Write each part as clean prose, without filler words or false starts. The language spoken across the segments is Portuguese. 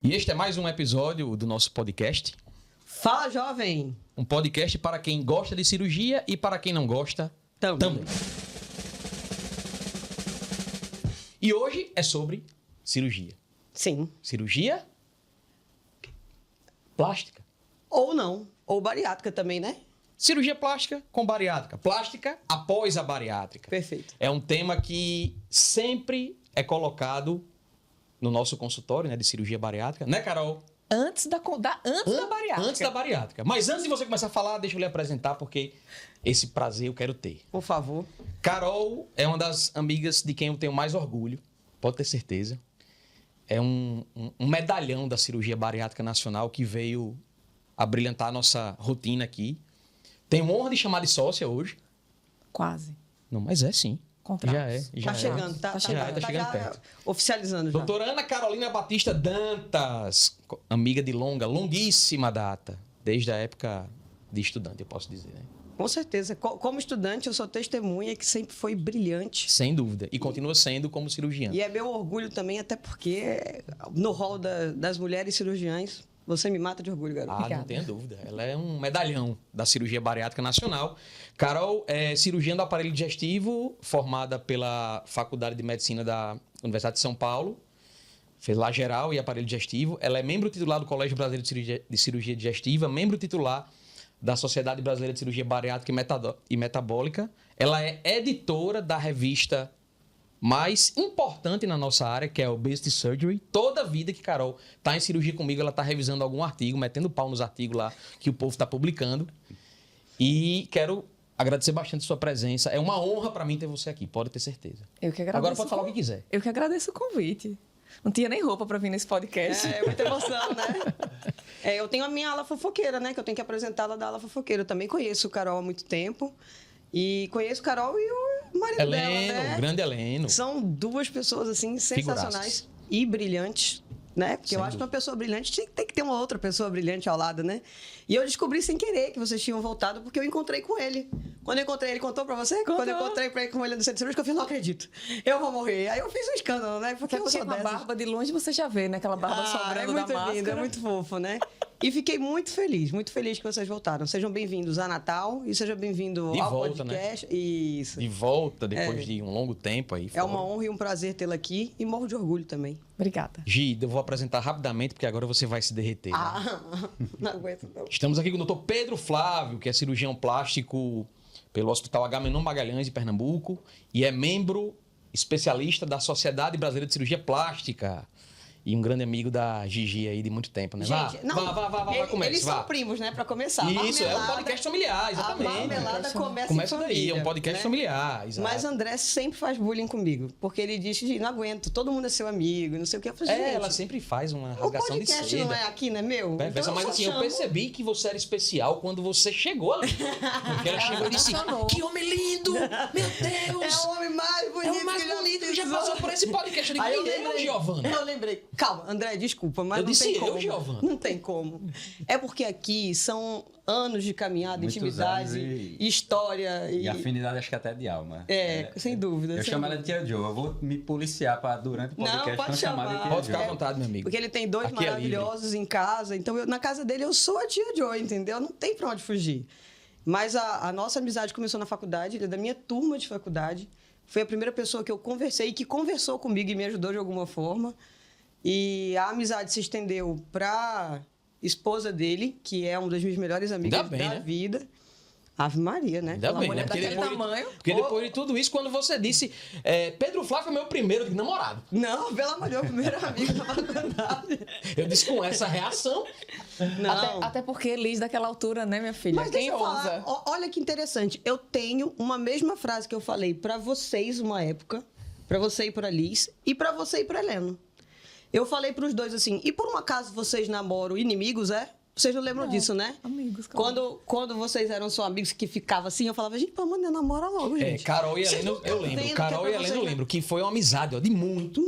E este é mais um episódio do nosso podcast. Fala, jovem! Um podcast para quem gosta de cirurgia e para quem não gosta também. E hoje é sobre cirurgia. Sim. Cirurgia plástica. Ou não. Ou bariátrica também, né? Cirurgia plástica com bariátrica. Plástica após a bariátrica. Perfeito. É um tema que sempre é colocado no nosso consultório, né, de cirurgia bariátrica. Né, Carol? Antes da bariátrica. Antes da bariátrica. Mas antes de você começar a falar, deixa eu lhe apresentar, porque esse prazer eu quero ter. Por favor. Carol é uma das amigas de quem eu tenho mais orgulho, pode ter certeza. É um medalhão da cirurgia bariátrica nacional que veio a brilhantar a nossa rotina aqui. Tenho honra de chamar de sócia hoje. Quase. Não, mas é sim. Contratos. Já Tá chegando, tá chegando perto. Oficializando já. Doutora Ana Carolina Batista Dantas, amiga de longuíssima data, desde a época de estudante, eu posso dizer, né? Com certeza. Como estudante, eu sou testemunha que sempre foi brilhante. Sem dúvida. E continua sendo como cirurgiã. E é meu orgulho também, até porque no rol das mulheres cirurgiãs, você me mata de orgulho, garoto. Não tenha dúvida. Ela é um medalhão da cirurgia bariátrica nacional. Carol é cirurgiã do aparelho digestivo, formada pela Faculdade de Medicina da Universidade de São Paulo. Fez lá geral e aparelho digestivo. Ela é membro titular do Colégio Brasileiro de Cirurgia Digestiva, membro titular da Sociedade Brasileira de Cirurgia Bariátrica e Metabólica. Ela é editora da revista mais importante na nossa área, que é o Obesity Surgery. Toda vida que Carol está em cirurgia comigo, ela está revisando algum artigo, metendo pau nos artigos lá que o povo está publicando. E quero agradecer bastante a sua presença. É uma honra para mim ter você aqui, pode ter certeza. Eu que agradeço. Agora pode falar o que quiser. Eu que agradeço o convite. Não tinha nem roupa para vir nesse podcast. É muita emoção, né? Eu tenho a minha ala fofoqueira, né? Que eu tenho que apresentá-la da ala fofoqueira. Eu também conheço o Carol há muito tempo. E conheço o Carol e o marido dela, né? O grande Heleno. São duas pessoas, assim, sensacionais e brilhantes, né? Porque eu acho que uma pessoa brilhante tem que ter uma outra pessoa brilhante ao lado, né? E eu descobri sem querer que vocês tinham voltado, porque eu encontrei com ele. Quando eu encontrei ele, contou pra você? Contou. Quando eu encontrei com ele no centro cirúrgico, eu falei, não acredito, eu vou morrer. Aí eu fiz um escândalo, né? Porque eu sou com a dessas. barba de longe você já vê, né? Aquela barba sobrando da máscara. Lindo, é muito fofo, né? E fiquei muito feliz que vocês voltaram. Sejam bem-vindos a Natal e seja bem-vindo ao podcast. Né? Isso. De volta, depois de um longo tempo aí. É uma honra e um prazer tê-la aqui e morro de orgulho também. Obrigada. Gi, eu vou apresentar rapidamente, porque agora você vai se derreter. Né? Não aguento não. Estamos aqui com o Dr. Pedro Flávio, que é cirurgião plástico pelo Hospital Agamenon Magalhães, em Pernambuco, e é membro especialista da Sociedade Brasileira de Cirurgia Plástica. E um grande amigo da Gigi aí de muito tempo, né? Gente, vá, começa. Eles são primos, né? Pra começar. Isso, é um podcast familiar, exatamente. A marmelada começa em daí, família, é um podcast né? familiar, exato. Mas André sempre faz bullying comigo, porque ele diz, Gigi, não aguento, todo mundo é seu amigo, não sei o que. Eu falei, gente, ela sempre faz uma rasgação de seda. O podcast não é aqui, né, meu? Então, mas assim, eu percebi que você era especial quando você chegou ali. Porque ela chegou e disse, que homem lindo, meu Deus. É o homem mais bonito. É o mais bonito que já passou por esse podcast. Eu digo, Giovana. Eu lembrei. Calma, André, desculpa, mas não tem como. Giovana. Não tem como. É porque aqui são anos de caminhada, intimidade, história. E afinidade, acho que até de alma. Sem dúvida. Eu chamo ela de Tia Joe. Eu vou me policiar para durante o podcast não pode chamar de Tia Pode Joe. ficar à vontade, meu amigo. Porque ele tem dois aqui maravilhosos em casa. Então, na casa dele, eu sou a Tia Joe, entendeu? Não tem pra onde fugir. Mas a nossa amizade começou na faculdade. Ele é da minha turma de faculdade. Foi a primeira pessoa que eu conversei, que conversou comigo e me ajudou de alguma forma. E a amizade se estendeu para esposa dele, que é um dos meus melhores amigos da vida. Ave Maria, né? Ainda bem, né? Porque depois de tudo isso, quando você disse Pedro Flávio é meu primeiro namorado. Não, pelo amor de Deus, primeiro amigo da faculdade. Eu disse com essa reação. Não. Até porque Liz daquela altura, né, minha filha? Mas quem ousa? Olha que interessante. Eu tenho uma mesma frase que eu falei para vocês uma época, para você e para Liz, e para você e para Heleno. Eu falei para os dois assim, e por um acaso vocês namoram inimigos, é? Vocês não lembram disso, né? Amigos, claro. Quando vocês eram só amigos que ficavam assim, eu falava, gente, pelo amor de Deus, namora logo, gente. Carol e Heleno, eu lembro. Carol e Heleno, eu lembro que foi uma amizade, ó, de muito.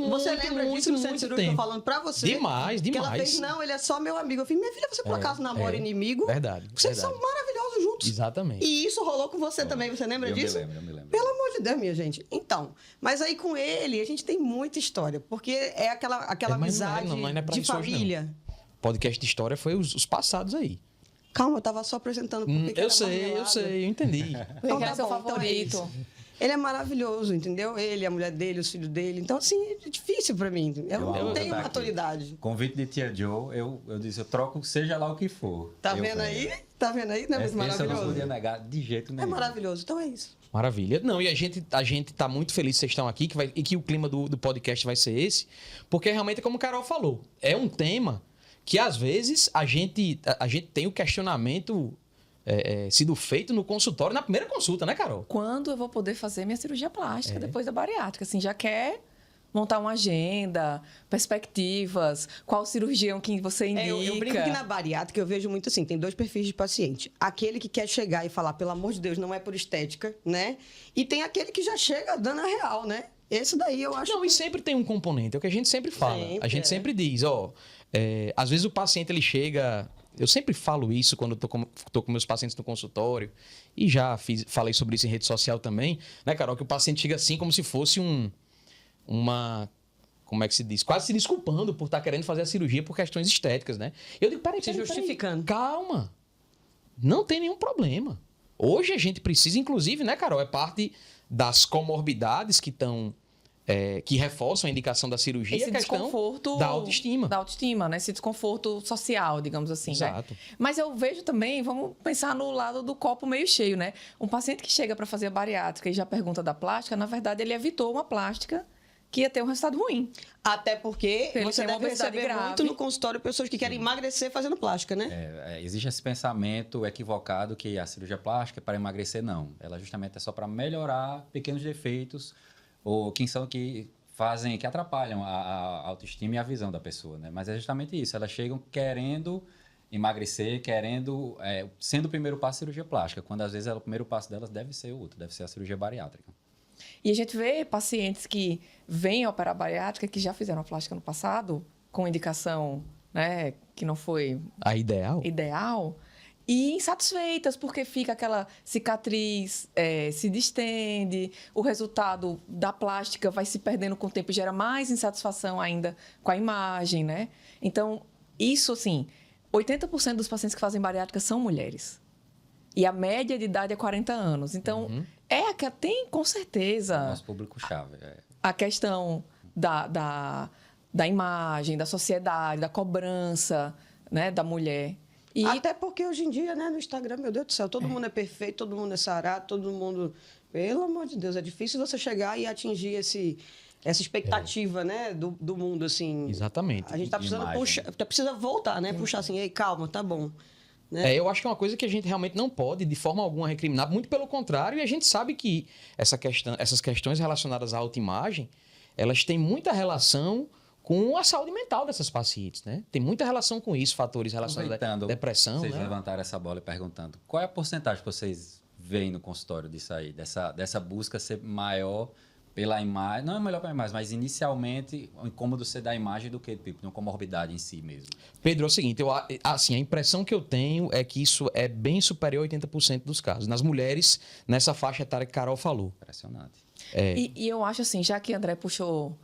Você lembra disso no centro cirúrgico falando pra você? Demais. Que ela fez, não, ele é só meu amigo. Eu falei, minha filha, você por acaso namora inimigo? Verdade. Vocês são maravilhosos juntos. Exatamente. E isso rolou com você também, você lembra disso? Eu me lembro. Pelo amor de Deus, minha gente. Então, mas aí com ele, a gente tem muita história, porque é aquela Mas amizade não é pra de isso hoje, não. família. Podcast de história foi os passados aí. Calma, eu tava só apresentando porque que Eu ele é sei, marmelada. eu entendi. Então Quem é tá seu bom, então é favorito? isso. Ele é maravilhoso, entendeu? Ele, a mulher dele, os filhos dele. Então, assim, é difícil pra mim. Eu não amo tenho estar aqui. maturidade. Convite de Tia Joe, eu disse, eu troco seja lá o que for. Tá Eu vendo venho. aí? Tá vendo aí? Não é muito Esse eu não maravilhoso? podia negar de jeito É nenhum. maravilhoso. Então é isso. Maravilha. Não, e a gente tá muito feliz que vocês estão aqui e que o clima do podcast vai ser esse, porque realmente, como o Carol falou, é um tema que às vezes a gente tem o questionamento sido feito no consultório, na primeira consulta, né, Carol? Quando eu vou poder fazer minha cirurgia plástica depois da bariátrica? Assim, já quer montar uma agenda, perspectivas, qual cirurgião que você indica? Eu brinco que na bariátrica eu vejo muito assim, tem 2 perfis de paciente. Aquele que quer chegar e falar, pelo amor de Deus, não é por estética, né? E tem aquele que já chega dando a real, né? Esse daí eu acho Não, e sempre tem um componente, é o que a gente sempre fala. Sempre, A gente sempre diz, às vezes o paciente ele chega. Eu sempre falo isso quando eu tô com meus pacientes no consultório, e já falei sobre isso em rede social também, né, Carol? Que o paciente chega assim como se fosse como é que se diz? Quase se desculpando por estar querendo fazer a cirurgia por questões estéticas, né? Eu digo, peraí, justificando. Calma. Não tem nenhum problema. Hoje a gente precisa, inclusive, né, Carol? É parte das comorbidades que reforçam a indicação da cirurgia, Esse a questão desconforto da autoestima. Da autoestima, né? Esse desconforto social, digamos assim, Exato. né? Mas eu vejo também, vamos pensar no lado do copo meio cheio, né? Um paciente que chega para fazer a bariátrica e já pergunta da plástica, na verdade, ele evitou uma plástica que ia ter um resultado ruim. Até porque Ele você tem uma deve obesidade receber grave. muito no consultório pessoas que querem emagrecer fazendo plástica, né? Existe esse pensamento equivocado que a cirurgia plástica é para emagrecer, não. Ela justamente é só para melhorar pequenos defeitos ou que atrapalham a autoestima e a visão da pessoa, né? Mas é justamente isso, elas chegam querendo emagrecer, sendo o primeiro passo a cirurgia plástica, quando às vezes o primeiro passo delas deve ser outro, deve ser a cirurgia bariátrica. E a gente vê pacientes que vêm operar bariátrica, que já fizeram a plástica no passado, com indicação, né, que não foi A ideal. ideal, e insatisfeitas, porque fica aquela cicatriz, se distende, o resultado da plástica vai se perdendo com o tempo e gera mais insatisfação ainda com a imagem, né? Então, isso, assim, 80% dos pacientes que fazem bariátrica são mulheres. E a média de idade é 40 anos. Então, tem com certeza Nosso público-chave. a questão da imagem, da sociedade, da cobrança, né, da mulher. E Até porque hoje em dia, né, no Instagram, meu Deus do céu, todo mundo é perfeito, todo mundo é sarado, todo mundo... Pelo amor de Deus, é difícil você chegar e atingir essa expectativa, né, do mundo, assim. Exatamente. A gente tá precisando Imagem. puxar, precisa voltar, né? Puxar assim, ei, calma, tá bom. Né? Eu acho que é uma coisa que a gente realmente não pode, de forma alguma, recriminar. Muito pelo contrário, e a gente sabe que essas questões relacionadas à autoimagem, elas têm muita relação com a saúde mental dessas pacientes, né? Tem muita relação com isso, fatores relacionados à Aproveitando, depressão, vocês né? levantaram essa bola e perguntando, qual é a porcentagem que vocês veem no consultório disso aí, dessa busca ser maior pela imagem, não é melhor pela imagem, mas inicialmente o incômodo ser da imagem do que tipo, de uma comorbidade em si mesmo. Pedro, é o seguinte, a impressão que eu tenho é que isso é bem superior a 80% dos casos. Nas mulheres, nessa faixa etária que a Carol falou. Impressionante. E eu acho assim, já que André puxou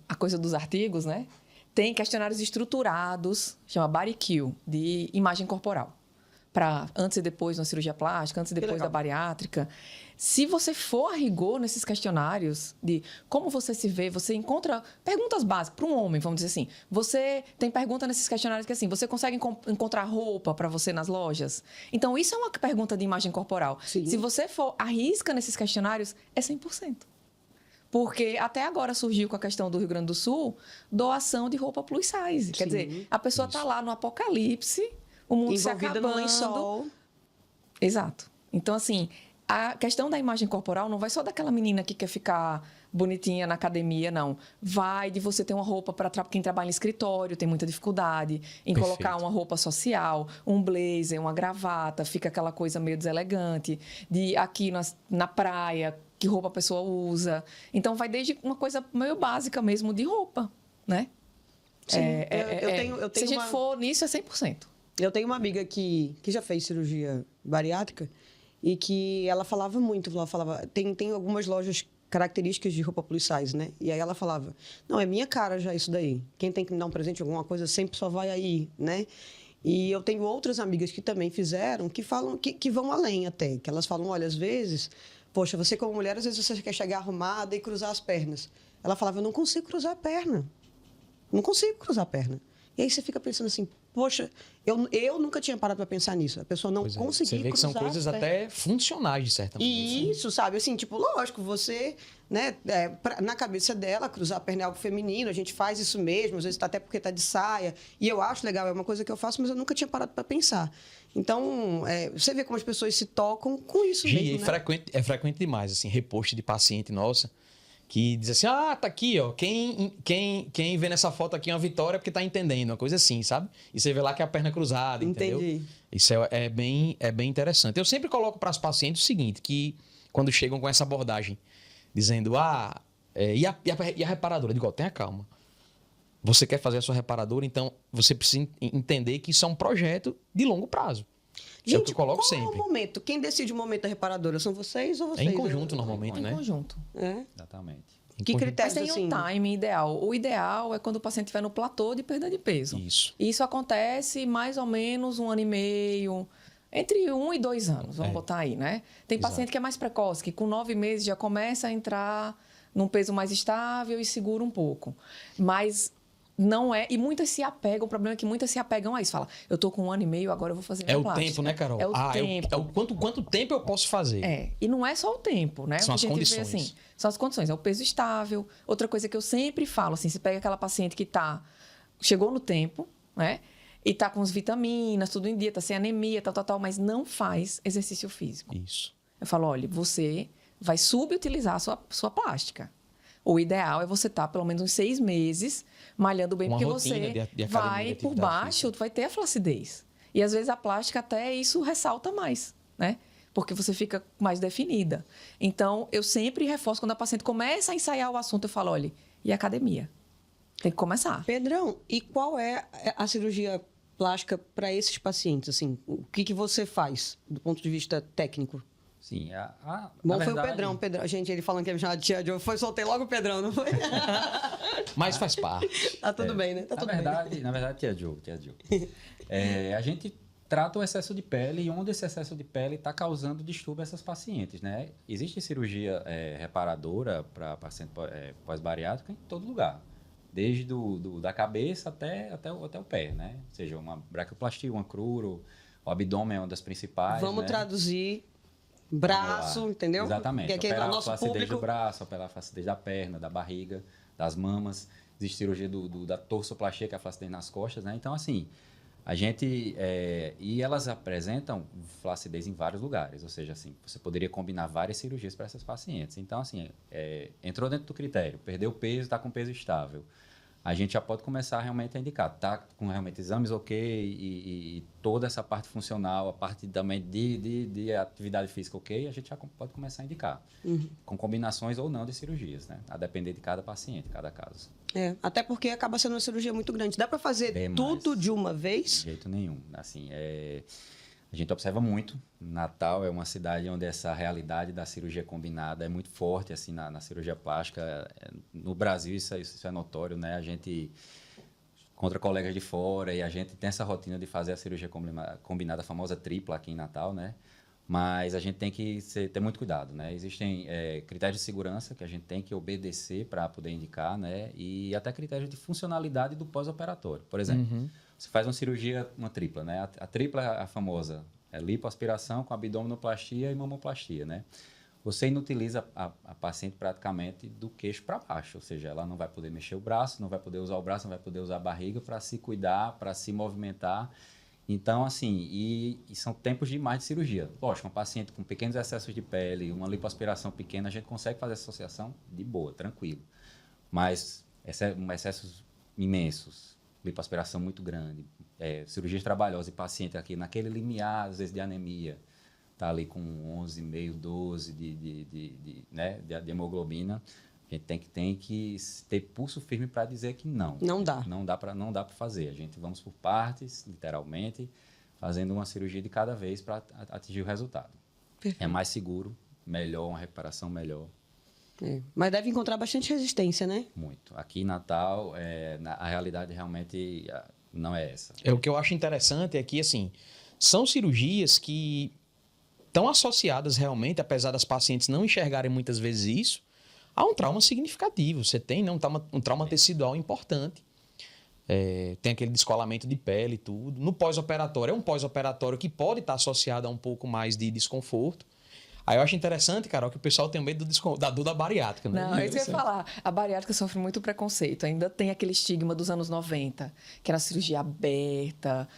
a coisa dos artigos, né? Tem questionários estruturados, chama BaryQ, de imagem corporal. Para antes e depois de uma cirurgia plástica, antes e depois da bariátrica. Se você for a rigor nesses questionários de como você se vê, você encontra perguntas básicas para um homem, vamos dizer assim. Você tem pergunta nesses questionários que assim, você consegue encontrar roupa para você nas lojas? Então, isso é uma pergunta de imagem corporal. Sim. Se você for arrisca nesses questionários, é 100%. Porque até agora surgiu com a questão do Rio Grande do Sul, doação de roupa plus size. Quer dizer, a pessoa está lá no apocalipse, o mundo se Envolvida acabando. no lençol. Exato. Então, assim, a questão da imagem corporal não vai só daquela menina que quer ficar bonitinha na academia, não. Vai de você ter uma roupa para quem trabalha em escritório, tem muita dificuldade em Perfeito. colocar uma roupa social, um blazer, uma gravata, fica aquela coisa meio deselegante. De aqui na praia, que roupa a pessoa usa. Então, vai desde uma coisa meio básica mesmo de roupa, né? Sim, eu tenho Se a gente uma- for nisso, é 100%. Eu tenho uma amiga que já fez cirurgia bariátrica e que ela falava muito. Ela falava, tem algumas lojas características de roupa plus size, né? E aí ela falava, não, é minha cara já isso daí. Quem tem que me dar um presente, alguma coisa, sempre só vai aí, né? E eu tenho outras amigas que também fizeram, que falam que vão além até. Que elas falam, olha, às vezes, poxa, você como mulher, às vezes você quer chegar arrumada e cruzar as pernas. Ela falava, eu não consigo cruzar a perna. Não consigo cruzar a perna. E aí você fica pensando assim, poxa, eu nunca tinha parado para pensar nisso. A pessoa não Pois é. conseguia Você vê que são cruzar coisas as pernas. até funcionais, de certa maneira. E isso, sabe? Assim, tipo, lógico, você, né, na cabeça dela, cruzar a perna é algo feminino, a gente faz isso mesmo, às vezes até porque tá de saia. E eu acho legal, é uma coisa que eu faço, mas eu nunca tinha parado para pensar. Então, você vê como as pessoas se tocam com isso Gi, mesmo, né? é frequente demais, assim, repost de paciente nossa que diz assim, ah, tá aqui, ó, quem vê nessa foto aqui é uma vitória porque tá entendendo, uma coisa assim, sabe? E você vê lá que é a perna cruzada, entendeu? Entendi. Isso é bem interessante. Eu sempre coloco para as pacientes o seguinte, que quando chegam com essa abordagem, dizendo, e a reparadora? Eu digo, ó, tenha calma. Você quer fazer a sua reparadora, então você precisa entender que isso é um projeto de longo prazo. Isso é o que eu coloco qual sempre. é o momento? Quem decide o momento da reparadora? São vocês ou É vocês? em conjunto, normalmente, Em né? conjunto. É? Exatamente. Em Que conjunto. critérios, Mas tem assim? um time ideal. O ideal é quando o paciente estiver no platô de perda de peso. Isso. Isso acontece mais ou menos 1 ano e meio, entre 1 e 2 anos, vamos É. botar aí, né? Tem Exato. paciente que é mais precoce, que com 9 meses já começa a entrar num peso mais estável e segura um pouco. Mas não é... E muitas se apegam, o problema é que muitas se apegam a isso. Fala, eu tô com 1 ano e meio, agora eu vou fazer É minha o plástica. tempo, né, Carol? É o tempo. É o quanto tempo eu posso fazer. É, e não é só o tempo, né? São O que as a gente vê, condições. assim, são as condições, é o peso estável. Outra coisa que eu sempre falo, assim, você pega aquela paciente que chegou no tempo, né? E tá com as vitaminas, tudo em dia, tá sem anemia, tal, mas não faz exercício físico. Isso. Eu falo, olha, você vai subutilizar a sua plástica. O ideal é você estar pelo menos uns 6 meses malhando bem, Uma porque rotina você de academia, de vai por atividade baixo, física. vai ter a flacidez. E às vezes a plástica até isso ressalta mais, né? Porque você fica mais definida. Então, eu sempre reforço, quando a paciente começa a ensaiar o assunto, eu falo, olha, e a academia? Tem que começar. Pedrão, e qual é a cirurgia plástica para esses pacientes? Assim, o que você faz do ponto de vista técnico? Sim, Bom, na foi verdade, o Pedrão. Gente, ele falando que ia me chamar de tia Joe, soltei logo o Pedrão, não foi? Mas faz parte. Tá tudo bem, né? Tá tudo bem. Na verdade, tia Joe. A gente trata o excesso de pele e onde esse excesso de pele está causando distúrbio a essas pacientes, né? Existe cirurgia reparadora para paciente pós-bariátrica em todo lugar. Desde da cabeça até o pé, né? Ou seja, uma braquioplastia, uma cruro, o abdômen é uma das principais, Vamos né? traduzir Vamos braço, lá. entendeu? Exatamente. Porque aqui é Operar o a nosso flacidez público. do braço, operar a flacidez da perna, da barriga, das mamas. Existe cirurgia da torsoplastia, que é a flacidez nas costas, né? Então, assim, a gente... e elas apresentam flacidez em vários lugares. Ou seja, assim, você poderia combinar várias cirurgias para essas pacientes. Então, assim, entrou dentro do critério, perdeu peso, está com peso estável. A gente já pode começar realmente a indicar. Tá com realmente exames ok e toda essa parte funcional, a parte também de atividade física ok, a gente já pode começar a indicar. Com combinações ou não de cirurgias, né? A depender de cada paciente, cada caso. Até porque acaba sendo uma cirurgia muito grande. Dá para fazer Demais. tudo de uma De vez? jeito nenhum. Assim, a gente observa muito. Natal é uma cidade onde essa realidade da cirurgia combinada é muito forte, assim, na cirurgia plástica. No Brasil, isso é notório, né? A gente encontra colegas de fora e a gente tem essa rotina de fazer a cirurgia combinada, a famosa tripla aqui em Natal, né? Mas a gente tem que ter muito cuidado, né? Existem critérios de segurança que a gente tem que obedecer para poder indicar, né? E até critérios de funcionalidade do pós-operatório. Por exemplo, você faz uma cirurgia, uma tripla, né? A tripla é a famosa lipoaspiração com abdominoplastia e mamoplastia, né? Você inutiliza a paciente praticamente do queixo para baixo, ou seja, ela não vai poder mexer o braço, não vai poder usar o braço, não vai poder usar a barriga para se cuidar, para se movimentar. Então, assim, e são tempos demais de cirurgia. Lógico, um paciente com pequenos excessos de pele, uma lipoaspiração pequena, a gente consegue fazer essa associação de boa, tranquilo. Mas excessos imensos, lipoaspiração muito grande, cirurgias trabalhosas e paciente aqui naquele limiar, às vezes, de anemia, está ali com 11,5, 12 de hemoglobina, a gente tem que ter pulso firme para dizer que não. Não dá. Não dá para fazer. A gente vamos por partes, literalmente, fazendo uma cirurgia de cada vez para atingir o resultado. É mais seguro, melhor, uma recuperação melhor. Mas deve encontrar bastante resistência, né? Muito. Aqui em Natal, a realidade realmente não é essa. O que eu acho interessante é que, assim, são cirurgias que estão associadas realmente, apesar das pacientes não enxergarem muitas vezes isso, a um trauma significativo. Você tem, né, um trauma tecidual importante. Tem aquele descolamento de pele e tudo. No pós-operatório, é um pós-operatório que pode estar associado a um pouco mais de desconforto. Aí eu acho interessante, Carol, que o pessoal tem medo da dor da bariátrica. Né? Não, é isso que eu ia falar. A bariátrica sofre muito preconceito. Ainda tem aquele estigma dos anos 90, que era cirurgia aberta,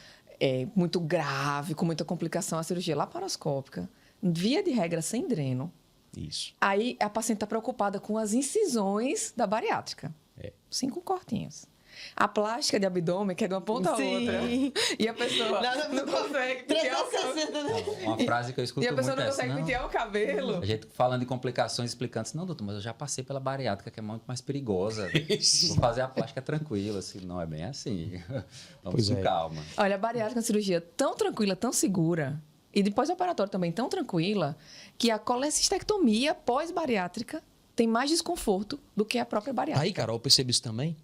muito grave, com muita complicação. A cirurgia laparoscópica, via de regra, sem dreno. Isso. Aí a paciente está preocupada com as incisões da bariátrica. 5 cortinhos. A plástica de abdômen, que é de uma ponta a outra. E a pessoa não consegue pentear o cabelo. Uma frase que eu escuto E a pessoa muito não consegue pentear o cabelo. A gente falando de complicações, explicando assim, não, doutor, mas eu já passei pela bariátrica, que é muito mais perigosa. Vou fazer a plástica tranquila, assim. Não é bem assim. Vamos com calma. Olha, a bariátrica é uma cirurgia tão tranquila, tão segura, e depois do operatório também tão tranquila, que a colecistectomia pós-bariátrica tem mais desconforto do que a própria bariátrica. Aí, Carol, eu percebi isso também.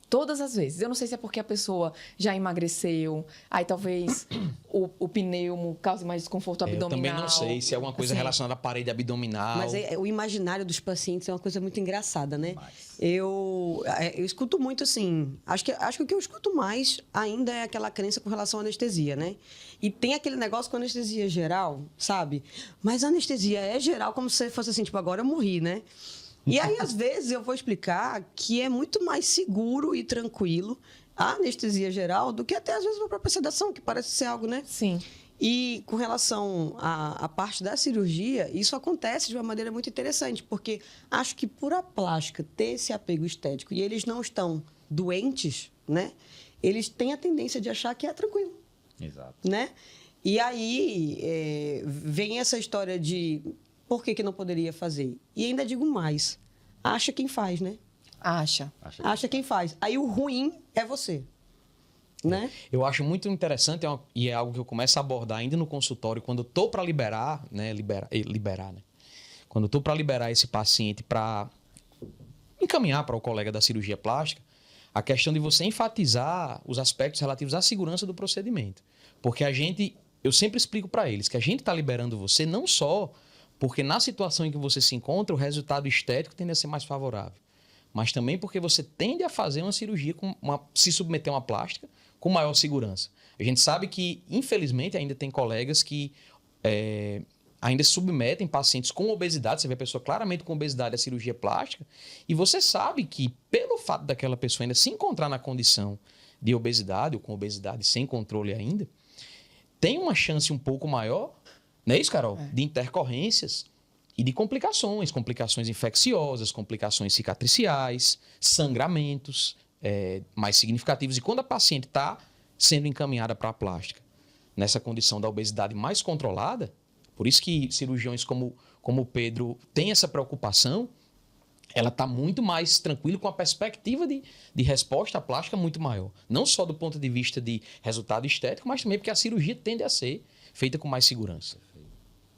Todas as vezes. Eu não sei se é porque a pessoa já emagreceu, aí talvez o pneumo cause mais desconforto abdominal. Eu também não sei se é alguma coisa relacionada à parede abdominal. Mas o imaginário dos pacientes é uma coisa muito engraçada, né? Eu escuto muito assim. Acho que o que eu escuto mais ainda é aquela crença com relação à anestesia, né? E tem aquele negócio com anestesia geral, sabe? Mas a anestesia é geral como se fosse assim, tipo, agora eu morri, né? E aí, às vezes, eu vou explicar que é muito mais seguro e tranquilo a anestesia geral do que até, às vezes, a própria sedação, que parece ser algo, né? Sim. E com relação à parte da cirurgia, isso acontece de uma maneira muito interessante, porque acho que por a plástica ter esse apego estético e eles não estão doentes, né? Eles têm a tendência de achar que é tranquilo. Exato. Né? E aí vem essa história de por que não poderia fazer? E ainda digo mais, acha quem faz, né? Acha quem faz. Aí o ruim é você. Né? Eu acho muito interessante e é algo que eu começo a abordar ainda no consultório, quando eu estou para liberar, né? Quando eu estou para liberar esse paciente para encaminhar para o colega da cirurgia plástica, a questão de você enfatizar os aspectos relativos à segurança do procedimento. Porque eu sempre explico para eles que a gente está liberando você não só porque na situação em que você se encontra, o resultado estético tende a ser mais favorável, mas também porque você tende a fazer uma cirurgia, se submeter a uma plástica com maior segurança. A gente sabe que, infelizmente, ainda tem colegas que ainda submetem pacientes com obesidade, você vê a pessoa claramente com obesidade à cirurgia plástica, e você sabe que, pelo fato daquela pessoa ainda se encontrar na condição de obesidade, ou com obesidade sem controle ainda, tem uma chance um pouco maior, não é isso, Carol? De intercorrências e de complicações infecciosas, complicações cicatriciais, sangramentos mais significativos. E quando a paciente está sendo encaminhada para a plástica nessa condição da obesidade mais controlada, por isso que cirurgiões como o Pedro têm essa preocupação, ela está muito mais tranquila, com a perspectiva de resposta à plástica muito maior. Não só do ponto de vista de resultado estético, mas também porque a cirurgia tende a ser feita com mais segurança.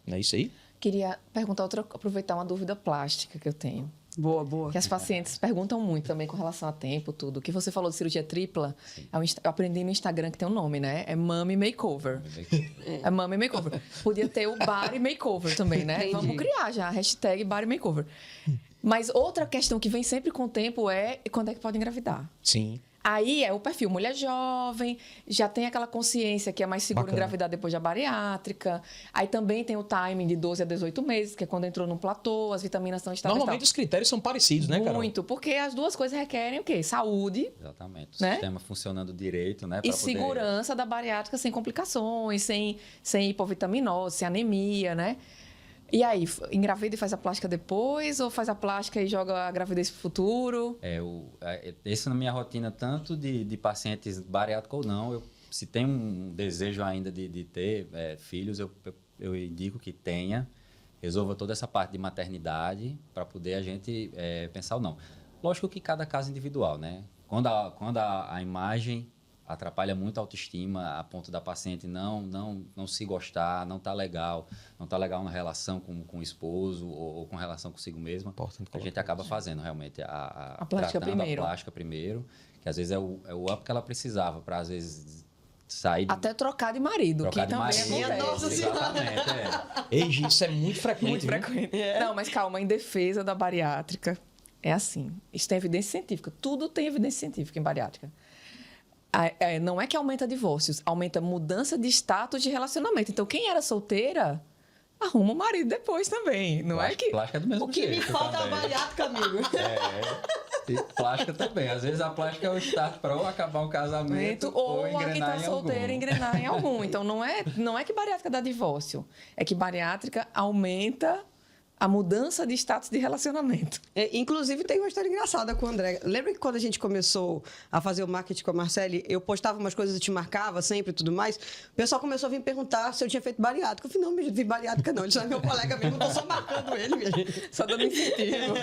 Não é isso aí? Queria perguntar aproveitar uma dúvida plástica que eu tenho. Boa. Que as pacientes perguntam muito também com relação a tempo, tudo. O que você falou de cirurgia tripla, eu aprendi no Instagram que tem um nome, né? É Mummy Makeover. É Mummy Makeover. Podia ter o Body Makeover também, né? Entendi. Vamos criar já, hashtag Body Makeover. Mas outra questão que vem sempre com o tempo é quando é que pode engravidar. Sim. Aí é o perfil mulher jovem, já tem aquela consciência que é mais seguro engravidar depois da bariátrica. Aí também tem o timing de 12 a 18 meses, que é quando entrou no platô, as vitaminas estão estáveis. Normalmente os critérios são parecidos, né, Carol? Muito, porque as duas coisas requerem o quê? Saúde. Exatamente. O né? sistema funcionando direito, né? E segurança da bariátrica sem complicações, sem hipovitaminose, sem anemia, né? E aí, engravida e faz a plástica depois? Ou faz a plástica e joga a gravidez pro futuro? Esse na minha rotina, tanto de pacientes bariátricos ou não, se tem um desejo ainda de ter filhos, eu indico que tenha, resolva toda essa parte de maternidade para poder a gente pensar ou não. Lógico que cada caso é individual, né? Quando a imagem atrapalha muito a autoestima a ponto da paciente não se gostar, não tá legal na relação com o esposo ou com relação consigo mesma. A gente acaba fazendo realmente a plástica primeiro. A plástica primeiro, que às vezes é o up que ela precisava para às vezes sair até trocar de marido, trocar que de também marido, acontece. Nossa Senhora. Exatamente, Ei, Gi, isso é muito frequente. Muito viu? frequente. Não, mas calma, em defesa da bariátrica, é assim. Isso tem evidência científica. Tudo tem evidência científica em bariátrica. Não é que aumenta divórcios, aumenta mudança de status de relacionamento. Então, quem era solteira, arruma um marido depois também. Não é que... Plástica é do mesmo O que me jeito falta é a também. bariátrica, amigo. E plástica também. Às vezes a plástica é o start para ou acabar um casamento ou a engrenar quem está em solteira algum. engrenar em algum. Então, não é que bariátrica dá divórcio. É que bariátrica aumenta a mudança de status de relacionamento. Inclusive, tem uma história engraçada com o André. Lembra que quando a gente começou a fazer o marketing com a Marcele, eu postava umas coisas e te marcava sempre e tudo mais? O pessoal começou a vir perguntar se eu tinha feito bariátrica. Eu falei, não, não fiz bariátrica não. Ele já é meu colega mesmo, eu tô só marcando ele, minha gente. Só dando incentivo.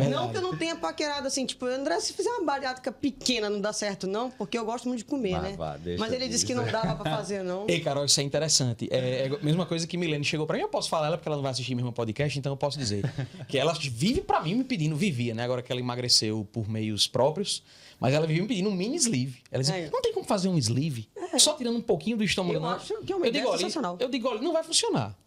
Não que eu não tenha paquerado assim, tipo, André, se fizer uma bariátrica pequena não dá certo não, porque eu gosto muito de comer, né? Deixa Mas ele disse que não disso. dava pra fazer, não. Ei, Carol, isso é interessante. É a mesma coisa que Milene chegou pra mim. Eu posso falar ela porque ela não vai assistir mesmo podcast, então eu posso dizer que ela vive pra mim me pedindo, vivia, né? Agora que ela emagreceu por meios próprios, mas ela vive me pedindo um mini sleeve. Ela dizia, não tem como fazer um sleeve só tirando um pouquinho do estômago. Eu não. acho que é uma ideia sensacional. Eu digo, olha, não vai funcionar.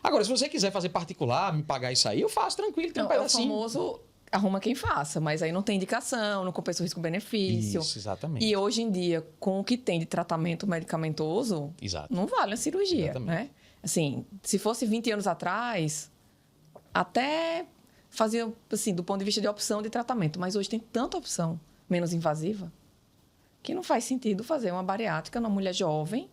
Agora, se você quiser fazer particular, me pagar isso aí, eu faço tranquilo, tem um Então, é o pedacinho. famoso arruma quem faça, mas aí não tem indicação, não compensa o risco-benefício. Isso, exatamente. E hoje em dia, com o que tem de tratamento medicamentoso, Exato. não vale a cirurgia, Exatamente. né? Assim, se fosse 20 anos atrás, até fazia, assim, do ponto de vista de opção de tratamento. Mas hoje tem tanta opção menos invasiva que não faz sentido fazer uma bariátrica numa mulher jovem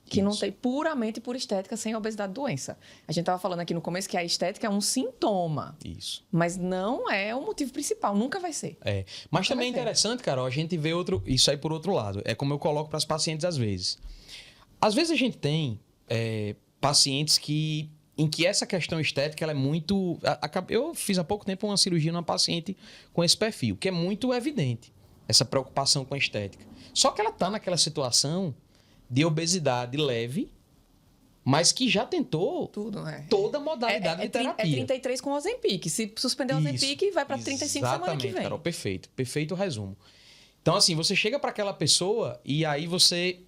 que não tem puramente por estética, sem obesidade doença. A gente estava falando aqui no começo que a estética é um sintoma, Isso. mas não é o motivo principal, nunca vai ser. É. Mas também é vai ser. interessante, Carol, a gente vê isso aí por outro lado. É como eu coloco para as pacientes às vezes. Às vezes a gente tem pacientes em que essa questão estética ela é muito... Eu fiz há pouco tempo uma cirurgia numa paciente com esse perfil, que é muito evidente, essa preocupação com a estética. Só que ela está naquela situação de obesidade leve, mas que já tentou Tudo, né? toda a modalidade de terapia. É 33 com Ozempic. Se suspender o Ozempic, vai para 35 semana que Exatamente, vem. Carol, perfeito. Perfeito o resumo. Então, assim, você chega para aquela pessoa e aí você...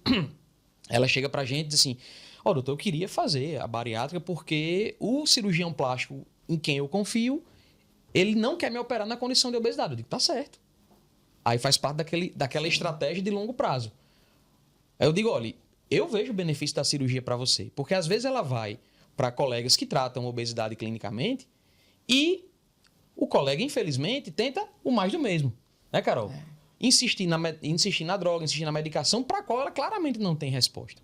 Ela chega pra gente e diz assim, doutor, eu queria fazer a bariátrica porque o cirurgião plástico em quem eu confio, ele não quer me operar na condição de obesidade. Eu digo, tá certo. Aí faz parte daquela estratégia de longo prazo. Aí eu digo, olha, eu vejo o benefício da cirurgia para você. Porque às vezes ela vai para colegas que tratam obesidade clinicamente e o colega, infelizmente, tenta o mais do mesmo. Né, Carol? Insistir na droga, insistir na medicação para a qual ela claramente não tem resposta.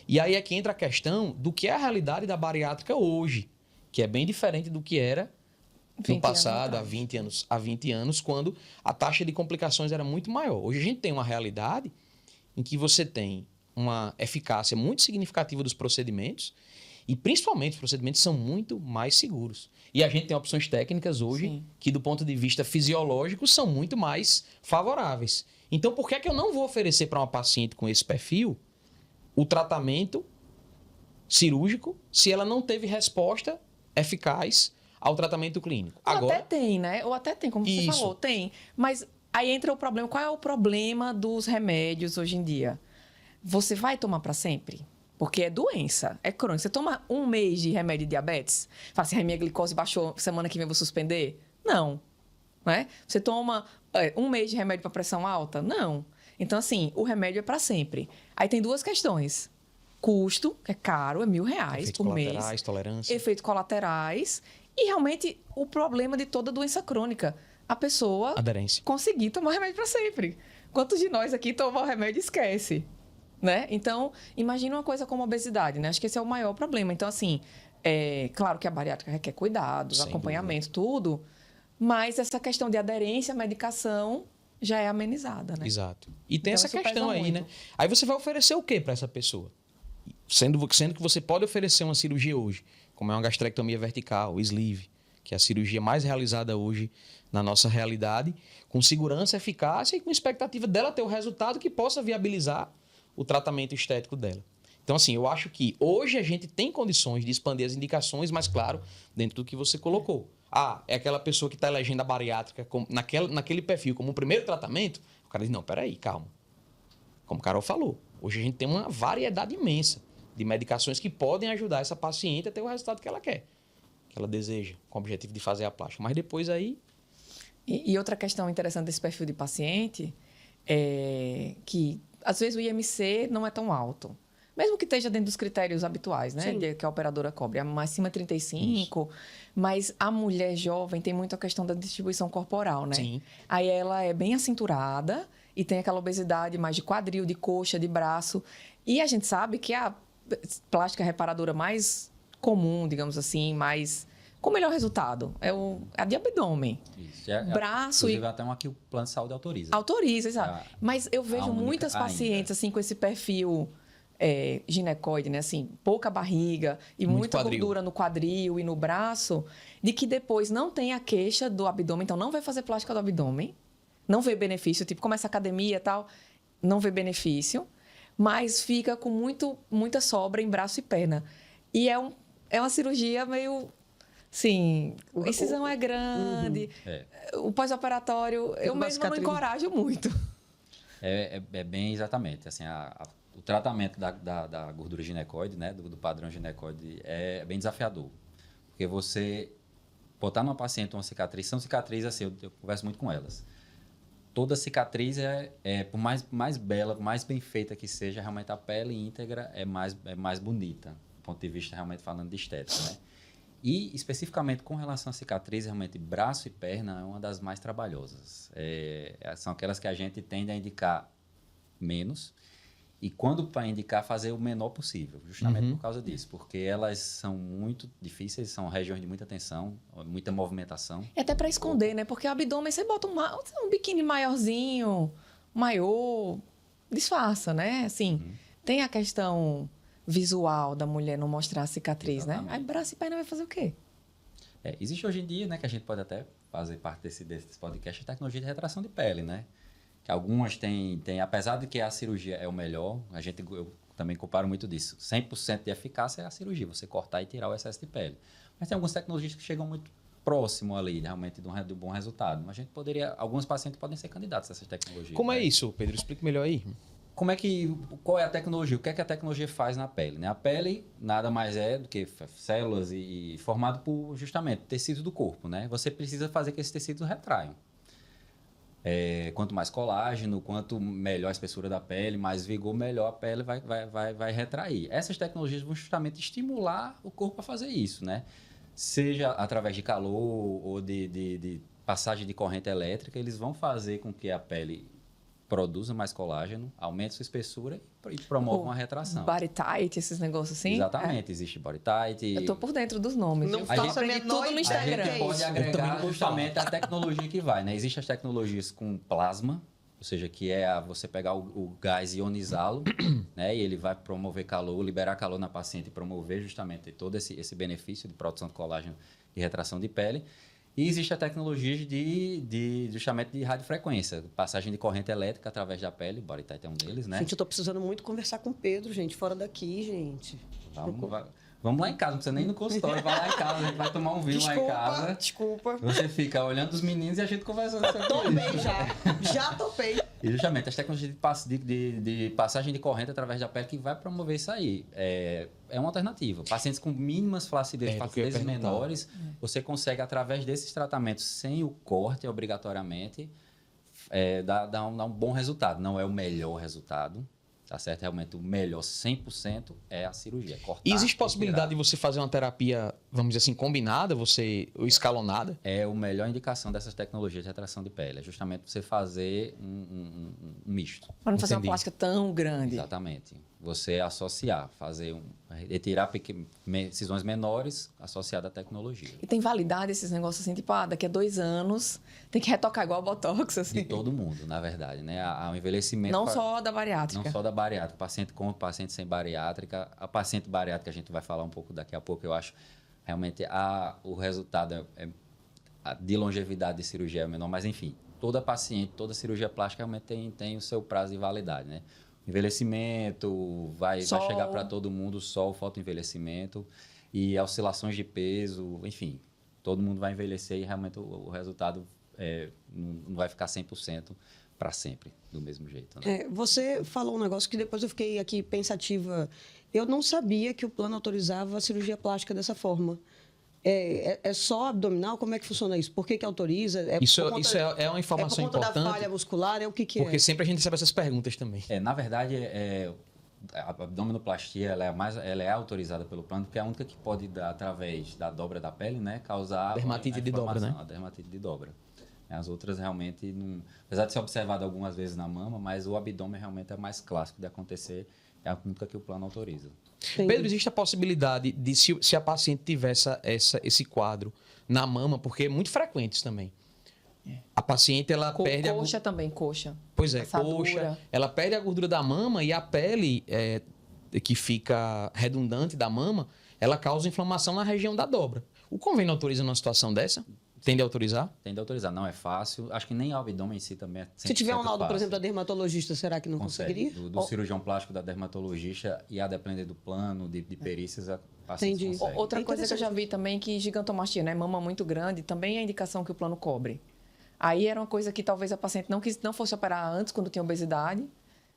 E aí é que entra a questão do que é a realidade da bariátrica hoje, que é bem diferente do que era no passado, há 20 anos, quando a taxa de complicações era muito maior. Hoje a gente tem uma realidade em que você tem uma eficácia muito significativa dos procedimentos e, principalmente, os procedimentos são muito mais seguros. E a gente tem opções técnicas hoje Sim. que, do ponto de vista fisiológico, são muito mais favoráveis. Então, por que é que eu não vou oferecer para uma paciente com esse perfil o tratamento cirúrgico se ela não teve resposta eficaz ao tratamento clínico? Ou até tem, né? Ou até tem, como você Isso. falou, tem. Mas aí entra o problema. Qual é o problema dos remédios hoje em dia? Você vai tomar para sempre? Porque é doença, é crônico. Você toma um mês de remédio de diabetes, fala assim, minha glicose baixou, semana que vem eu vou suspender? Não. Né? Você toma um mês de remédio para pressão alta? Não. Então, assim, o remédio é para sempre. Aí tem duas questões. Custo, que é caro, é R$1.000 Efeitos por mês. colaterais, tolerância. Efeitos colaterais. E, realmente, o problema de toda doença crônica. A pessoa Aderência. conseguir tomar remédio para sempre. Quantos de nós aqui tomam o remédio e esquece? Né? Então, imagina uma coisa como a obesidade, né? Acho que esse é o maior problema. Então, assim, claro que a bariátrica requer cuidados, Sem acompanhamento, tudo. Mas essa questão de aderência à medicação já é amenizada, né? Exato. E tem Então, essa isso questão pesa aí, muito. né? Aí você vai oferecer o quê para essa pessoa? Sendo que você pode oferecer uma cirurgia hoje, como é uma gastrectomia vertical, sleeve, que é a cirurgia mais realizada hoje na nossa realidade, com segurança, eficácia e com expectativa dela ter o resultado que possa viabilizar o tratamento estético dela. Então, assim, eu acho que hoje a gente tem condições de expandir as indicações, mas, claro, dentro do que você colocou. É aquela pessoa que está elegendo a bariátrica naquele perfil como um primeiro tratamento, o cara diz, não, peraí, calma. Como o Carol falou, hoje a gente tem uma variedade imensa de medicações que podem ajudar essa paciente a ter o resultado que ela quer, que ela deseja, com o objetivo de fazer a plástica. Mas depois aí... E outra questão interessante desse perfil de paciente é que, às vezes, o IMC não é tão alto. Mesmo que esteja dentro dos critérios habituais, né? Que a operadora cobre. Acima de 35, mas a mulher jovem tem muito a questão da distribuição corporal, né? Sim. Aí ela é bem acinturada e tem aquela obesidade mais de quadril, de coxa, de braço. E a gente sabe que a plástica reparadora mais comum, digamos assim, com melhor resultado, é a de abdômen. Isso. Braço e... até aqui o plano de saúde autoriza. Autoriza, exato. Mas eu vejo muitas pacientes assim, com esse perfil ginecoide, né? Assim, pouca barriga e muita quadril. gordura no quadril e no braço, de que depois não tem a queixa do abdômen, então não vai fazer plástica do abdômen, não vê benefício, tipo, começa a academia e tal, não vê benefício, mas fica com muita sobra em braço e perna. E é uma cirurgia meio... Sim, a incisão é grande, o pós-operatório, eu mesma não encorajo muito. É bem exatamente, assim, o tratamento da gordura ginecoide, né, do padrão ginecoide, é bem desafiador. Porque você botar numa paciente uma cicatriz, são cicatrizes, assim, eu converso muito com elas. Toda cicatriz por mais bela, mais bem feita que seja, realmente a pele íntegra é mais bonita, do ponto de vista realmente falando de estética, né? E, especificamente, com relação à cicatriz, realmente, braço e perna é uma das mais trabalhosas. São aquelas que a gente tende a indicar menos e, quando para indicar, fazer o menor possível, justamente por causa disso. Porque elas são muito difíceis, são regiões de muita tensão, muita movimentação. É até para esconder, né? Porque o abdômen, você bota um biquíni maiorzinho, maior, disfarça, né? Assim, tem a questão... visual da mulher não mostrar a cicatriz, exatamente, né? Aí braço e perna vai fazer o quê? Existe hoje em dia, né, que a gente pode até fazer parte desse podcast, a tecnologia de retração de pele, né? Que algumas têm, apesar de que a cirurgia é o melhor, eu também comparo muito disso. 100% de eficácia é a cirurgia, você cortar e tirar o excesso de pele. Mas tem algumas tecnologias que chegam muito próximo ali, realmente, de um bom resultado. Mas alguns pacientes podem ser candidatos a essas tecnologias. Como é isso, Pedro? Explique melhor aí. Qual é a tecnologia? O que é que a tecnologia faz na pele? Né? A pele nada mais é do que células e formado por, justamente, tecidos do corpo. Né? Você precisa fazer que esses tecidos retraiam. Quanto mais colágeno, quanto melhor a espessura da pele, mais vigor, melhor a pele vai retrair. Essas tecnologias vão justamente estimular o corpo a fazer isso. Né? Seja através de calor ou de passagem de corrente elétrica, eles vão fazer com que a pele... produza mais colágeno, aumenta sua espessura e promove uma retração. Body tight, esses negócios assim? Exatamente, existe body tight. Eu tô por dentro dos nomes. Não faço tudo no Instagram. A gente pode agregar justamente a tecnologia que vai, né? Existem as tecnologias com plasma, ou seja, que é você pegar o gás e ionizá-lo, né? E ele vai promover calor, liberar calor na paciente e promover justamente todo esse benefício de produção de colágeno e retração de pele. E existe a tecnologia justamente de radiofrequência, passagem de corrente elétrica através da pele, body tight é um deles, né? Gente, eu tô precisando muito conversar com o Pedro, gente, fora daqui, gente. Vamos lá em casa, não precisa nem ir no consultório, vai lá em casa, a gente vai tomar um vinho lá em casa. Desculpa. Você fica olhando os meninos e a gente conversando sobre isso. Topei já topei. E justamente as tecnologias de passagem de corrente através da pele que vai promover isso aí. É uma alternativa. Pacientes com mínimas flacidezes menores, você consegue, através desses tratamentos, sem o corte obrigatoriamente, dar um bom resultado. Não é o melhor resultado, tá certo? Realmente o melhor 100% é a cirurgia. Cortar, e existe possibilidade de você fazer uma terapia, vamos dizer assim, combinada, ou escalonada? É a melhor indicação dessas tecnologias de retração de pele. É justamente você fazer um misto. Para não fazer uma plástica tão grande. Exatamente. Você associar, retirar incisões menores associadas à tecnologia. E tem validade esses negócios assim, tipo, daqui a 2 anos tem que retocar igual Botox, assim. De todo mundo, na verdade, né? O envelhecimento... Não só da bariátrica. Não só da bariátrica. Paciente com, paciente sem bariátrica. A paciente bariátrica, a gente vai falar um pouco daqui a pouco, eu acho. realmente o resultado de longevidade de cirurgia é menor, mas enfim, toda paciente, toda cirurgia plástica realmente tem o seu prazo de validade, né? Envelhecimento, vai chegar para todo mundo, sol, fotoenvelhecimento e oscilações de peso, enfim, todo mundo vai envelhecer e realmente o resultado não vai ficar 100% para sempre, do mesmo jeito. Né? Você falou um negócio que depois eu fiquei aqui pensativa. Eu não sabia que o plano autorizava a cirurgia plástica dessa forma. É só abdominal? Como é que funciona isso? Por que autoriza? Isso é uma informação importante. É por conta da falha muscular? O que é? Porque sempre a gente recebe essas perguntas também. Na verdade, a abdominoplastia ela é autorizada pelo plano porque é a única que pode dar, através da dobra da pele, né, causar dermatite de dobra, né? A dermatite de dobra. As outras realmente não... Apesar de ser observado algumas vezes na mama, mas o abdômen realmente é mais clássico de acontecer. É a única que o plano autoriza. Entendi. Pedro, existe a possibilidade de, se a paciente tiver esse quadro na mama, porque é muito frequente isso também. A paciente, ela perde... Coxa também, coxa. Pois é, assadura. coxa. Ela perde a gordura da mama e a pele, que fica redundante da mama, ela causa inflamação na região da dobra. O convênio autoriza numa situação dessa? Tende a autorizar? Tende a autorizar. Não é fácil. Acho que nem o abdômen em si também é 100% Se tiver um laudo, fácil. por exemplo, da dermatologista, será que não conseguiria? Do cirurgião plástico, da dermatologista e a depender do plano, de perícias, a paciente Entendi. consegue. Outra coisa que eu já vi também que gigantomastia, né? Mama muito grande, também é indicação que o plano cobre. Aí era uma coisa que talvez a paciente não fosse operar antes, quando tinha obesidade.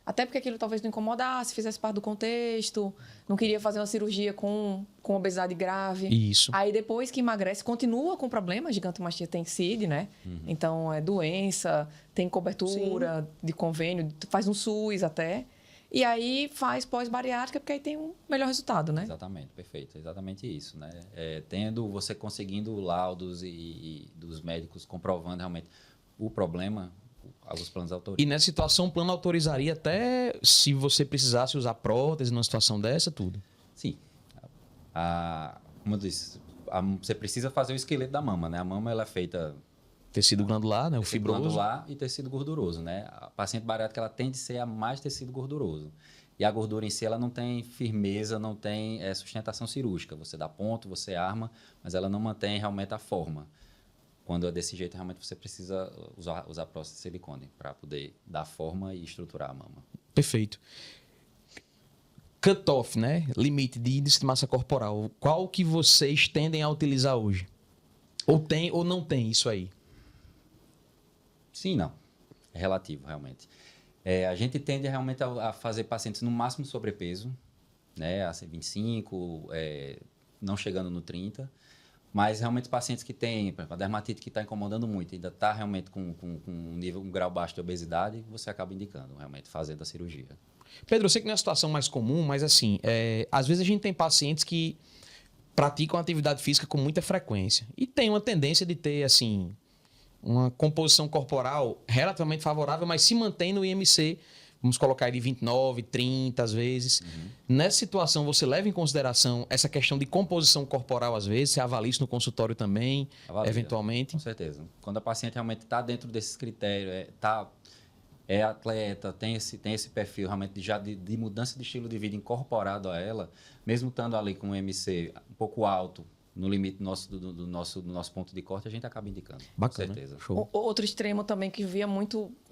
Até porque aquilo talvez não incomodasse, fizesse parte do contexto, não queria fazer uma cirurgia com obesidade grave. Isso. Aí depois que emagrece, continua com problema, a gigantomastia tem CID, né? Então é doença, tem cobertura de convênio, faz um SUS até. E aí faz pós-bariátrica, porque aí tem um melhor resultado, né? Exatamente, perfeito. Exatamente isso, né? Você conseguindo laudos e dos médicos comprovando realmente o problema, alguns planos autorizam. E nessa situação, o plano autorizaria até se você precisasse usar prótese numa situação dessa, tudo? Sim. Como eu disse, você precisa fazer o esqueleto da mama, né? A mama ela é feita... Tecido glandular, né? O tecido fibroso. glandular e tecido gorduroso, né? A paciente bariátrica ela tende a ser a mais tecido gorduroso. E a gordura em si ela não tem firmeza, não tem sustentação cirúrgica. Você dá ponto, você arma, mas ela não mantém realmente a forma. Quando é desse jeito, realmente você precisa usar prótese de silicone para poder dar forma e estruturar a mama. Perfeito. Cut-off, né? Limite de índice de massa corporal. Qual que vocês tendem a utilizar hoje? Ou tem ou não tem isso aí? Sim, não. É relativo, realmente. A gente tende realmente a fazer pacientes no máximo sobrepeso, né? Assim, 25, não chegando no 30. Mas realmente pacientes que têm, por exemplo, a dermatite que está incomodando muito, ainda está realmente com um grau baixo de obesidade, você acaba indicando, realmente, fazendo a cirurgia. Pedro, eu sei que não é a situação mais comum, mas assim, às vezes a gente tem pacientes que praticam atividade física com muita frequência e tem uma tendência de ter, assim, uma composição corporal relativamente favorável, mas se mantém no IMC, vamos colocar ele de 29, 30 às vezes. Nessa situação, você leva em consideração essa questão de composição corporal às vezes? Você avalia isso no consultório também, Avalia, eventualmente? Com certeza. Quando a paciente realmente está dentro desses critérios, é atleta, tem esse perfil realmente de mudança de estilo de vida incorporado a ela, mesmo estando ali com um IMC um pouco alto, no limite do nosso ponto de corte, a gente acaba indicando. Bacana, Com certeza. show. Outro extremo também que a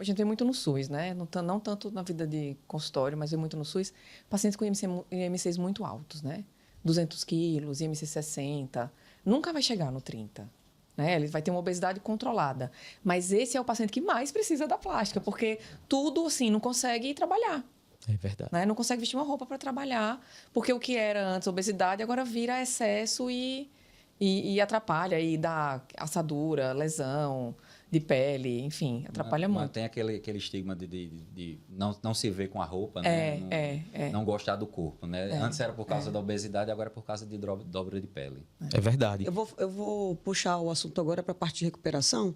gente vê muito no SUS, né? Não tanto na vida de consultório, mas vê muito no SUS, pacientes com IMCs muito altos, né? 200 quilos, IMC 60, nunca vai chegar no 30. Né? Ele vai ter uma obesidade controlada. Mas esse é o paciente que mais precisa da plástica, porque tudo, assim, não consegue trabalhar. É verdade. Né? Não consegue vestir uma roupa para trabalhar, porque o que era antes obesidade agora vira excesso e atrapalha, e dá assadura, lesão de pele, enfim, atrapalha muito. Tem aquele estigma de não se ver com a roupa, né? Não gostar do corpo, né? Antes era por causa da obesidade, agora é por causa de dobra de pele. É verdade. Eu vou puxar o assunto agora para a parte de recuperação,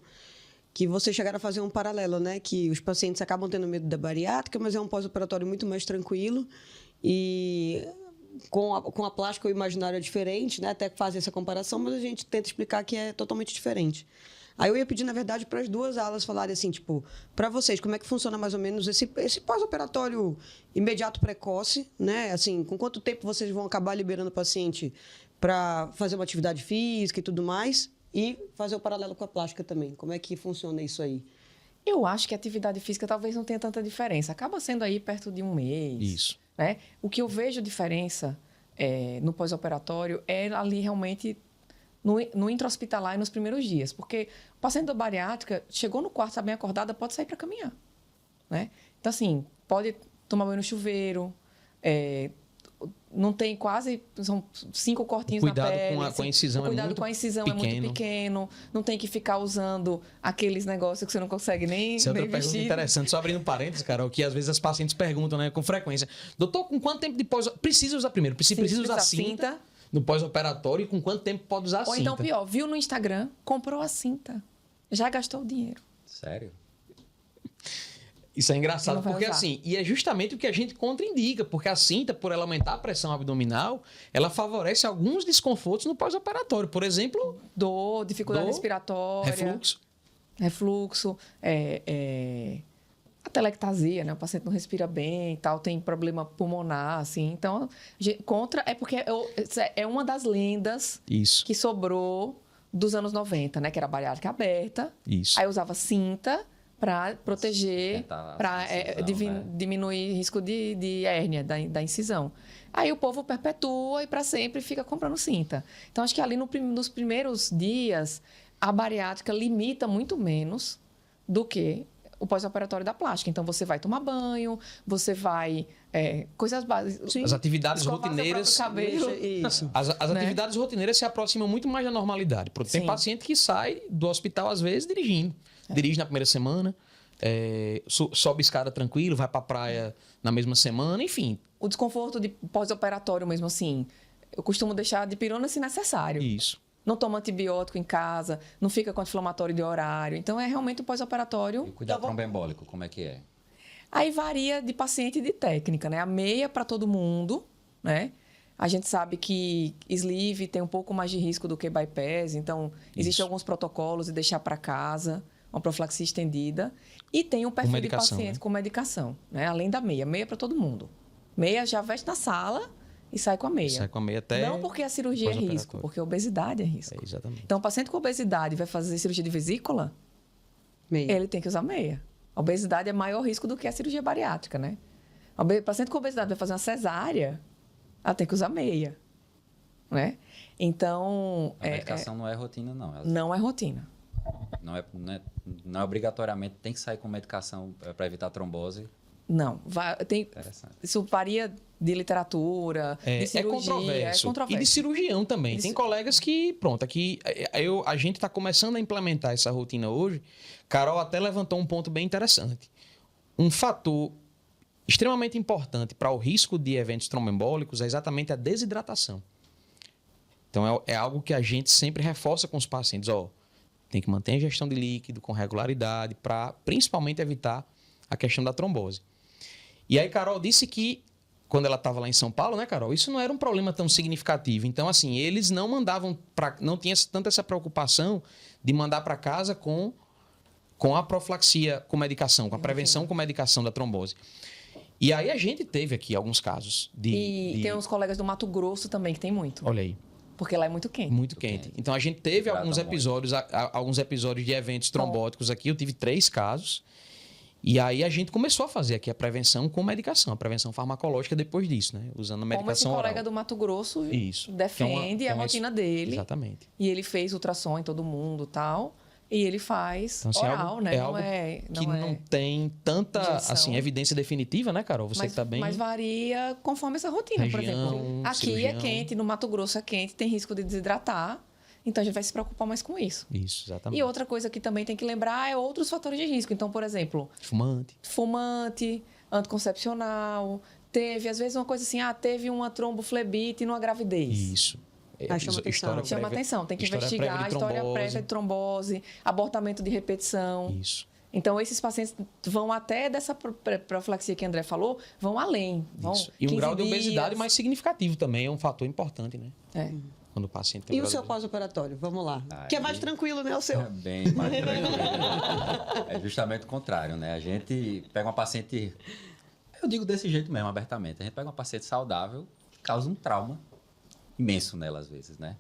que vocês chegaram a fazer um paralelo, né? Que os pacientes acabam tendo medo da bariátrica, mas é um pós-operatório muito mais tranquilo. E com a plástica, o imaginário é diferente, né? Até fazer essa comparação, mas a gente tenta explicar que é totalmente diferente. Aí eu ia pedir, na verdade, para as duas alas falarem assim, tipo, para vocês, como é que funciona mais ou menos esse pós-operatório imediato precoce, né? Assim, com quanto tempo vocês vão acabar liberando o paciente para fazer uma atividade física e tudo mais, e fazer o paralelo com a plástica também. Como é que funciona isso aí? Eu acho que a atividade física talvez não tenha tanta diferença. Acaba sendo aí perto de um mês. Isso. Né? O que eu vejo diferença no pós-operatório é ali realmente no intra-hospitalar e nos primeiros dias. Porque o paciente da bariátrica chegou no quarto, está bem acordada, pode sair para caminhar. Né? Então, assim, pode tomar banho no chuveiro, não tem quase, são 5 cortinhos na pele. Cuidado com a incisão o cuidado com a incisão é muito pequeno. Não tem que ficar usando aqueles negócios que você não consegue nem Isso é outra pergunta vestir. interessante, só abrindo parênteses, Carol, que às vezes as pacientes perguntam, né, com frequência. Doutor, com quanto tempo de pós... Precisa usar primeiro? Precisa usar cinta no pós-operatório e com quanto tempo pode usar a cinta? Ou então, pior, viu no Instagram, comprou a cinta. Já gastou o dinheiro. Sério? Isso é engraçado, Não vai porque usar. assim, e é justamente o que a gente contraindica, porque a cinta, por ela aumentar a pressão abdominal, ela favorece alguns desconfortos no pós-operatório. Por exemplo, Dor, dificuldade Dor, respiratória. refluxo. A telectasia, né? O paciente não respira bem e tal, tem problema pulmonar, assim. Então, porque é uma das lendas Isso, que sobrou dos anos 90, né? Que era a bariátrica aberta. isso. Aí usava cinta para proteger, Sustentar para a incisão, né? diminuir risco de hérnia da incisão. Aí o povo perpetua e para sempre fica comprando cinta. Então, acho que ali nos primeiros dias, a bariátrica limita muito menos do que o pós-operatório da plástica. Então, você vai tomar banho, você vai... coisas básicas. As atividades Escovar seu rotineiras... próprio cabelo. Isso. As Né? atividades rotineiras se aproximam muito mais da normalidade. Tem Sim. paciente que sai do hospital, às vezes, dirigindo. Dirige na primeira semana, sobe escada tranquilo, vai pra praia na mesma semana, enfim. O desconforto de pós-operatório mesmo, assim. Eu costumo deixar de pirona se necessário. Isso. Não toma antibiótico em casa, não fica com anti-inflamatório de horário. Então, é realmente o E pós-operatório. o cuidado tromboembólico, como é que é? Aí varia de paciente e de técnica, né? A meia para todo mundo, né? A gente sabe que sleeve tem um pouco mais de risco do que bypass, então existem alguns protocolos de deixar para casa, uma profilaxia estendida. E tem um perfil de medicação, paciente né? com medicação, né? Além da meia. Meia para todo mundo. Meia já veste na sala e sai com a meia. Sai com a meia até... Não porque a cirurgia é risco, pós-operatório. porque a obesidade é risco. Exatamente. Então, o paciente com obesidade vai fazer cirurgia de vesícula, Meia. ele tem que usar meia. A obesidade é maior risco do que a cirurgia bariátrica, né? O paciente com obesidade vai fazer uma cesárea, ela tem que usar meia, né? Então... A medicação não é rotina, não. Ela não é rotina. não é obrigatoriamente tem que sair com medicação para evitar trombose. Não. Interessante. Isso varia de literatura, de cirurgia. Controverso. É controverso. E de cirurgião também. Tem colegas que, pronto, aqui a gente está começando a implementar essa rotina hoje. Carol até levantou um ponto bem interessante. Um fator extremamente importante para o risco de eventos tromboembólicos é exatamente a desidratação. Então, é algo que a gente sempre reforça com os pacientes. Tem que manter a ingestão de líquido com regularidade para, principalmente, evitar a questão da trombose. E aí, Carol disse que, quando ela estava lá em São Paulo, né, Carol? Isso não era um problema tão significativo. Então, assim, eles não mandavam... não tinha tanta essa preocupação de mandar para casa com a profilaxia com medicação, com a prevenção com medicação da trombose. E aí a gente teve aqui alguns casos de... tem uns colegas do Mato Grosso também que tem muito. Olha aí. Porque lá é muito quente. Muito quente. Então, a gente teve alguns episódios de eventos trombóticos aqui. Eu tive 3 casos. E aí, a gente começou a fazer aqui a prevenção com medicação. A prevenção farmacológica depois disso, né? Usando a medicação Como esse oral. colega do Mato Grosso Isso. defende a rotina dele. Exatamente. E ele fez ultrassom em todo mundo e tal. E ele faz Então, assim, oral, né? É algo que não tem tanta injeção. evidência definitiva, né, Carol? Você que está bem... Mas varia conforme essa rotina. Por Região, exemplo, aqui cirurgião. é quente, no Mato Grosso é quente, tem risco de desidratar. Então, a gente vai se preocupar mais com isso. Isso, exatamente. E outra coisa que também tem que lembrar é outros fatores de risco. Então, por exemplo, fumante, anticoncepcional, às vezes, uma coisa assim, teve uma tromboflebite numa gravidez. Isso. Chama atenção. Chama atenção, tem que investigar a história prévia de trombose, abortamento de repetição. Isso. Então, esses pacientes vão até dessa profilaxia que a André falou, vão além. Isso. E um grau de obesidade mais significativo também é um fator importante, né? Quando o paciente tem E o seu pós-operatório? Vamos lá. Que é mais tranquilo, né, o seu? É bem mais tranquilo. É justamente o contrário, né? A gente pega uma paciente... Eu digo desse jeito mesmo, abertamente. A gente pega uma paciente saudável que causa um trauma imenso nela às vezes, né?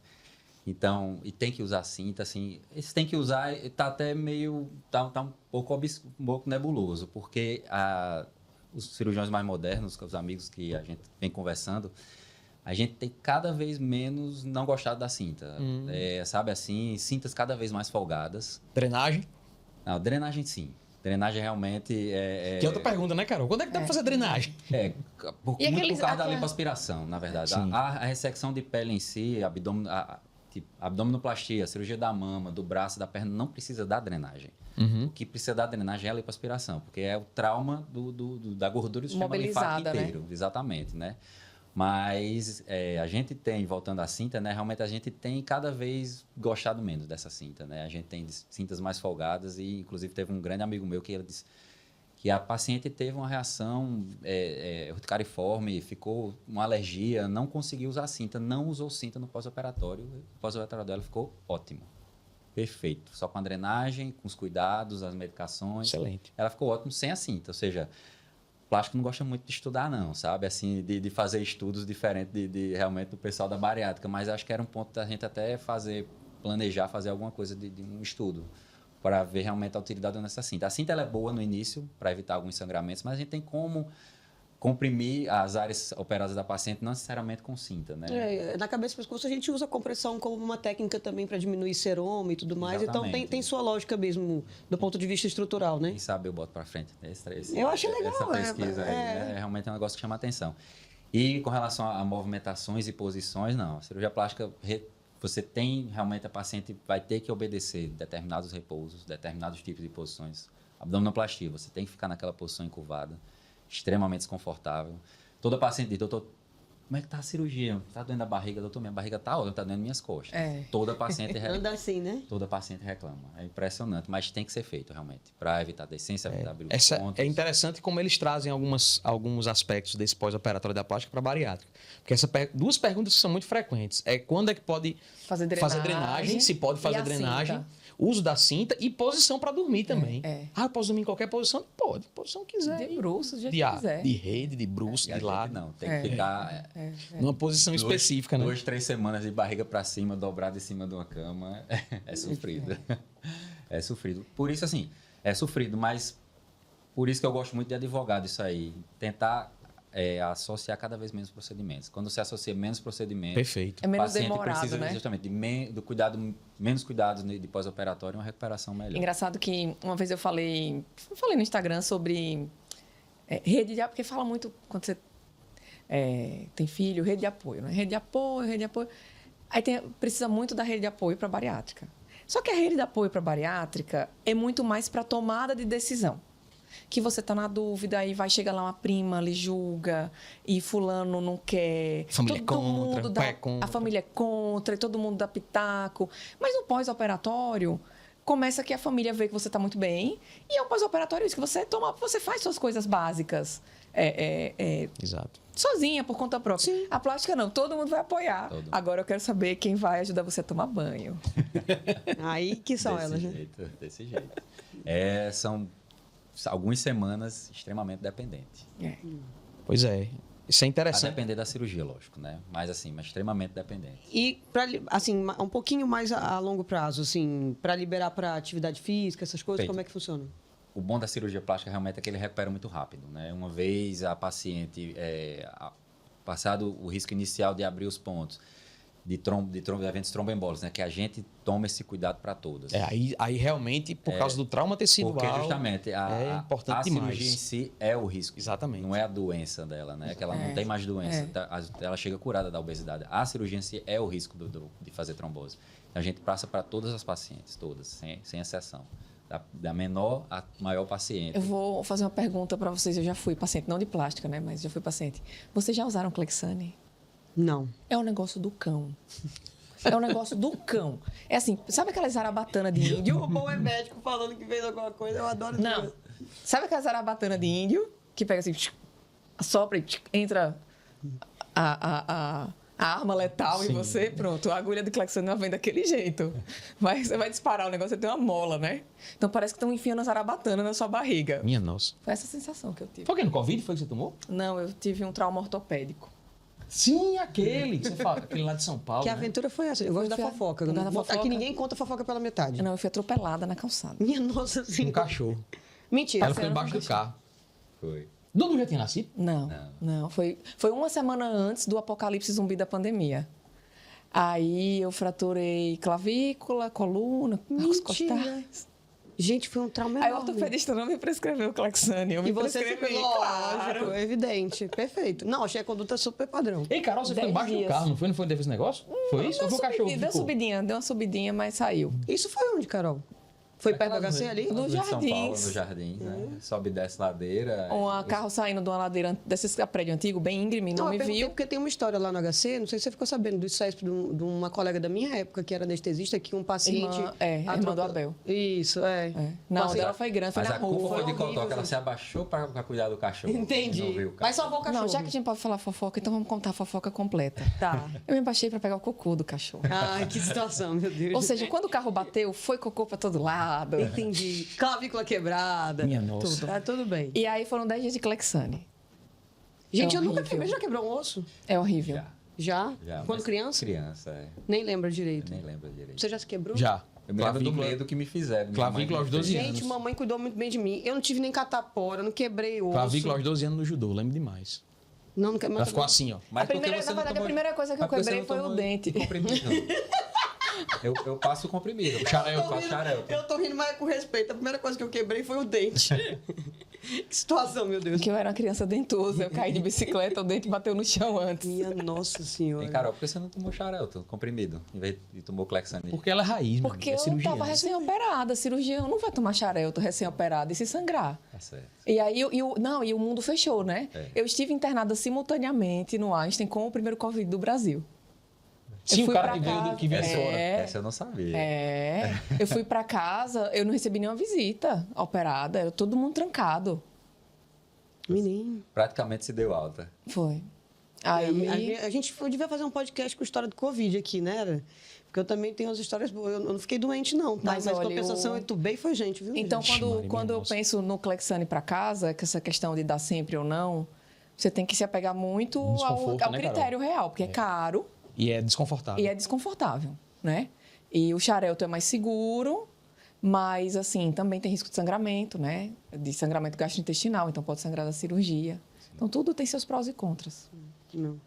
Então, e tem que usar cinta, assim, esse tem que usar, tá até meio, tá um pouco nebuloso, porque os cirurgiões mais modernos, os amigos que a gente vem conversando, a gente tem cada vez menos não gostado da cinta. Sabe assim, cintas cada vez mais folgadas. Drenagem? Não, drenagem sim. Drenagem realmente Que é outra pergunta, né, Carol? Quando é que dá pra fazer drenagem? Muito por causa da lipoaspiração, na verdade. A ressecção de pele em si, abdominoplastia, cirurgia da mama, do braço, da perna, não precisa da drenagem. O que precisa da drenagem é a lipoaspiração, porque é o trauma da gordura do sistema linfático inteiro. Né? Exatamente, né? Mas a gente tem, voltando à cinta, né? Realmente a gente tem cada vez gostado menos dessa cinta, né? A gente tem cintas mais folgadas e, inclusive, teve um grande amigo meu que ele disse que a paciente teve uma reação urticariforme, ficou uma alergia, não conseguiu usar cinta, não usou cinta no pós-operatório. O pós-operatório dela ficou ótimo, perfeito. Só com a drenagem, com os cuidados, as medicações. Excelente. Ela ficou ótima sem a cinta, ou seja... Plástico não gosta muito de estudar, não, sabe? Assim, de fazer estudos diferentes realmente do pessoal da bariátrica. Mas acho que era um ponto da gente até planejar fazer alguma coisa de um estudo para ver realmente a utilidade nessa cinta. A cinta ela é boa no início para evitar alguns sangramentos, mas a gente tem como comprimir as áreas operadas da paciente, não necessariamente com cinta, né? Na cabeça do pescoço a gente usa a compressão como uma técnica também para diminuir seroma e tudo mais. Exatamente. Então tem sua lógica mesmo do ponto de vista estrutural, né? Quem sabe eu boto para frente Eu achei legal. Essa pesquisa aí, né? Realmente é um negócio que chama atenção. E com relação a movimentações e posições, não. A cirurgia plástica, você tem realmente, a paciente vai ter que obedecer determinados repousos, determinados tipos de posições. Abdominoplastia, você tem que ficar naquela posição encurvada, extremamente desconfortável. Toda paciente diz, doutor, como é que tá a cirurgia? Tá doendo a barriga? Doutor, minha barriga tá ótima, tá doendo minhas costas. Toda paciente anda assim, né? Toda paciente reclama. É impressionante, mas tem que ser feito realmente, para evitar descência, evitar abrir os pontos. É interessante como eles trazem alguns aspectos desse pós-operatório da plástica para a bariátrica. Porque duas perguntas que são muito frequentes. Quando é que pode fazer drenagem, se pode fazer drenagem. Cinta. Uso da cinta e posição para dormir também. Eu posso dormir em qualquer posição? Pode, posição que quiser. De bruços, do jeito que quiser. De rede, de bruço, de lado. Não, tem que ficar numa posição específica, né? 2-3 semanas de barriga para cima, dobrado em cima de uma cama, é sofrido. É sofrido. Por isso, assim, é sofrido, mas por isso que eu gosto muito de advogado isso aí. Tentar associar cada vez menos procedimentos. Quando você associa menos procedimentos... Perfeito. É menos demorado, demorado, né? Justamente, menos cuidados de pós-operatório e uma recuperação melhor. Engraçado que uma vez eu falei no Instagram sobre rede de apoio, porque fala muito quando você tem filho, rede de apoio, né? Rede de apoio. Aí precisa muito da rede de apoio para bariátrica. Só que a rede de apoio para bariátrica é muito mais para tomada de decisão. Que você tá na dúvida, aí vai chegar lá uma prima, lhe julga, e fulano não quer. Família contra. A família é contra, e todo mundo dá pitaco. Mas no pós-operatório, começa que a família vê que você tá muito bem, e é o pós-operatório isso, que você faz suas coisas básicas. Exato. Sozinha, por conta própria. Sim. A plástica não, todo mundo vai apoiar. Agora eu quero saber quem vai ajudar você a tomar banho. Aí que são elas, né? Desse jeito. São algumas semanas extremamente dependentes. Pois é. Isso é interessante. A depender da cirurgia, lógico, né? Mas extremamente dependente. E, assim, um pouquinho mais a longo prazo, assim, para liberar para atividade física, essas coisas, como é que funciona? O bom da cirurgia plástica realmente é que ele recupera muito rápido, né? Uma vez a paciente, passado o risco inicial de abrir os pontos, de eventos tromboembólicos, né? Que a gente toma esse cuidado para todas. Aí realmente, por causa do trauma tecidual... Porque justamente é importante a demais. cirurgia em si é o risco. Exatamente. Não é a doença dela, né? Que ela não tem mais doença. Ela chega curada da obesidade. A cirurgia em si é o risco de fazer trombose. A gente passa para todas as pacientes, todas, sem exceção. Da menor à maior paciente. Eu vou fazer uma pergunta para vocês. Eu já fui paciente, não de plástica, né? Mas já fui paciente. Vocês já usaram Clexane? Não. É um negócio do cão. É um negócio do cão. É assim, sabe aquela zarabatana de índio? O bom é médico falando que fez alguma coisa, eu adoro. Não. Sabe aquela zarabatana de índio? Que pega assim, assopra e entra a arma letal em você, pronto. A agulha de Clexane vem daquele jeito. Você vai disparar o negócio, você tem uma mola, né? Então parece que estão enfiando a zarabatana na sua barriga. Minha nossa. Foi essa sensação que eu tive. Foi que no Covid foi que você tomou? Não, eu tive um trauma ortopédico. Sim, aquele que você fala, aquele lá de São Paulo. Que né? aventura foi essa? Eu gosto da fofoca. Da Não vou- fofoca. Aqui ninguém conta fofoca pela metade. Não, eu fui atropelada na calçada. Minha nossa Um senhora. cachorro. Mentira. Ela ficou Passeando embaixo com do carro. Foi. Dudu já tinha nascido? Não. Foi uma semana antes do apocalipse zumbi da pandemia. Aí eu fraturei clavícula, coluna, os Mentira. costais. Gente, foi um trauma Aí o enorme. ortopedista não me prescreveu Clexane. Eu me E você se prescrevi, lógico, claro. é evidente. Perfeito. Não, achei a conduta super padrão. Ei, Carol, você ficou 10 embaixo do dias. carro, não foi? Não foi onde teve esse negócio? Foi isso? Ou foi o cachorro que Deu ficou? subidinha, deu uma subidinha, mas saiu. Isso foi onde, Carol? Foi perto do HC ali? No De São Paulo, Jardins. no Jardins, né? Sobe e desce ladeira. Um carro saindo de uma ladeira desses prédio antigo, bem íngreme, não eu me perguntei viu. porque tem uma história lá no HC, não sei se você ficou sabendo, do CESP, de uma colega da minha época, que era anestesista, que um paciente... Irmã do Abel. Isso, é. Não, Paciente- dela foi grande, foi Mas na a culpa rua. foi de horrível, Cotó, que ela gente. se abaixou para cuidar do cachorro. Não viu Entendi. o cachorro. Mas salvou o cachorro. Não, já que a gente pode falar fofoca, então vamos contar a fofoca completa. Tá. Eu me baixei para pegar o cocô do cachorro. Ai, que situação, meu Deus. Ou seja, quando o carro bateu, foi cocô para todo lado. Entendi. Clavícula quebrada. Minha nossa. Tudo. Tá tudo bem. E aí foram 10 dias de Clexane. Gente, É eu nunca horrível. quebrei. Já quebrou um osso? É horrível. Já? Já, Quando mas criança? Criança, é. Nem lembra Eu direito. nem lembro direito. Você já se quebrou? Já. Eu me lembro do Clavícula- medo que me fizeram. Minha Clavícula mãe aos me 12 fez. anos. Gente, mamãe cuidou muito bem de mim. Eu não tive nem catapora, não quebrei osso. Clavícula aos 12 anos no judô, lembro demais. Não quer Ela ficou assim, ó. Mas porque Na você não verdade, a tomou- primeira coisa que eu mas porque quebrei você foi não o tomou dente. comprimido. Eu passo o comprimido. Eu Xarelto. faço xarelto. Eu tô rindo, mas com respeito. A primeira coisa que eu quebrei foi o dente. Que situação, meu Deus. Porque eu era uma criança dentosa, eu caí de bicicleta, o dente bateu no chão antes. Minha nossa senhora. E, Carol, por que você não tomou xarelto, comprimido, em vez de tomou Clexane? Porque ela é raiz, meu Porque amigo, é eu cirurgia. estava recém-operada, cirurgião não vai tomar xarelto recém-operada e se sangrar. Tá certo. E aí, e o mundo fechou, né? É. Eu estive internada simultaneamente no Einstein com o primeiro Covid do Brasil. Sim, Eu o fui cara pra que veio, casa. que veio de fora. Essa eu não sabia. Eu fui pra casa, eu não recebi nenhuma visita operada, era todo mundo trancado. Menino. Praticamente se deu alta. Foi. Aí, A gente devia fazer um podcast com história do Covid aqui, né? Porque eu também tenho as histórias boas. Eu não fiquei doente, não, tá? Mas Mas olha, compensação, eu entubei foi gente, viu? então, gente? Maria, quando minha eu nossa. penso no Clexane para casa, que essa questão de dar sempre ou não, você tem que se apegar muito ao Desconforto, né, Carol? critério real, porque é caro E é desconfortável. e é desconfortável, né? E o xarelto é mais seguro, mas, assim, também tem risco de sangramento, né? De sangramento gastrointestinal, então pode sangrar da cirurgia. Então, tudo tem seus prós e contras. Não.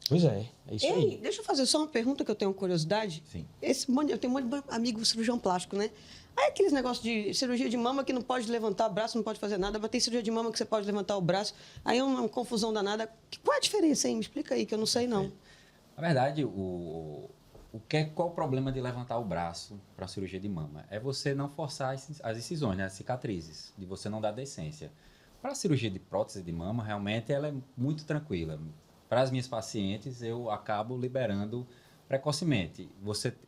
Pois é isso Ei, aí. deixa eu fazer só uma pergunta que eu tenho curiosidade. Sim. Eu tenho um monte de amigo cirurgião plástico, né? Aí aqueles negócios de cirurgia de mama que não pode levantar o braço, não pode fazer nada, mas tem cirurgia de mama que você pode levantar o braço. Aí é uma confusão danada. Qual é a diferença, hein? Me explica aí, que eu não sei, não. Na verdade, qual o problema de levantar o braço para a cirurgia de mama? É você não forçar as incisões, né, as cicatrizes, de você não dar decência. Para a cirurgia de prótese de mama, realmente ela é muito tranquila. Para as minhas pacientes, eu acabo liberando precocemente.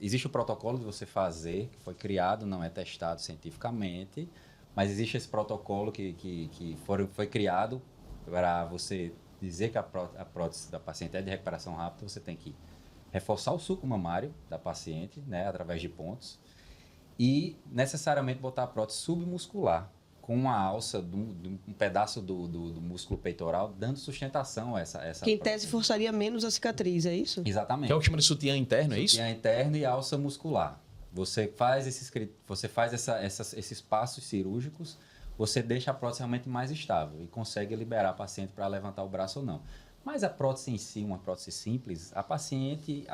Existe o protocolo de você fazer, que foi criado, não é testado cientificamente, mas existe esse protocolo que foi criado para você dizer que a prótese da paciente é de recuperação rápida, você tem que reforçar o suco mamário da paciente, né, através de pontos, e necessariamente botar a prótese submuscular, com uma alça, um pedaço do músculo peitoral, dando sustentação a essa Que em prótese. tese forçaria menos a cicatriz, é isso? Exatamente. Que é o que chama de sutiã interno, é isso? Sutiã interno e alça muscular. Você faz esses passos cirúrgicos, você deixa a prótese realmente mais estável e consegue liberar a paciente para levantar o braço ou não. Mas a prótese em si, uma prótese simples, a paciente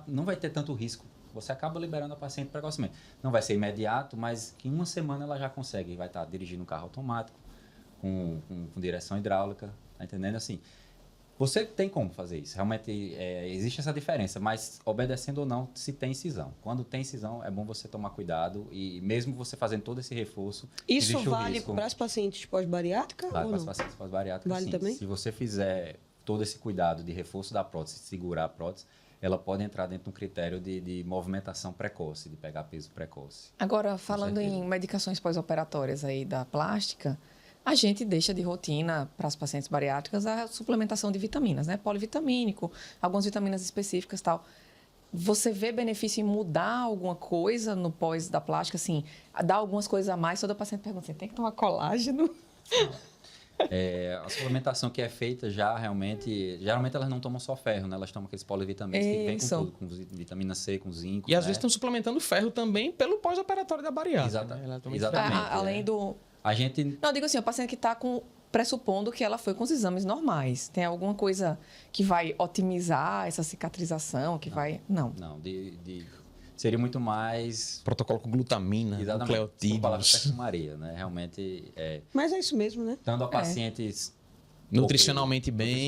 não vai ter tanto risco. Você acaba liberando a paciente precocemente. Não vai ser imediato, mas que em uma semana ela já consegue. Vai estar dirigindo um carro automático, com direção hidráulica, tá entendendo? Assim, você tem como fazer isso. Realmente existe essa diferença, mas obedecendo ou não, se tem incisão. Quando tem incisão, é bom você tomar cuidado e mesmo você fazendo todo esse reforço, Isso existe o vale risco. para as pacientes pós-bariátrica Vale ou para as não? pacientes pós-bariátricas, Vale sim. também? Se você fizer todo esse cuidado de reforço da prótese, segurar a prótese, ela pode entrar dentro de um critério de movimentação precoce, de pegar peso precoce. Agora, falando certeza. em medicações pós-operatórias aí da plástica, a gente deixa de rotina para as pacientes bariátricas a suplementação de vitaminas, né? Polivitamínico, algumas vitaminas específicas e tal. Você vê benefício em mudar alguma coisa no pós da plástica, assim, dar algumas coisas a mais? Toda paciente pergunta assim, tem que tomar colágeno? A suplementação que é feita já realmente... Geralmente elas não tomam só ferro, né? Elas tomam aqueles polivitamínicos que vêm com tudo. Com vitamina C, com zinco. E às vezes estão suplementando ferro também pelo pós-operatório da bariátrica. Exatamente. Além do... A gente... Não, digo assim, o paciente que está pressupondo que ela foi com os exames normais. Tem alguma coisa que vai otimizar essa cicatrização, que vai... Não. Não, seria muito mais... Protocolo com glutamina, nucleotídeos. nucleotídeos. Maria, né? Realmente... Mas é isso mesmo, né? Estando a pacientes... Nutricionalmente bem,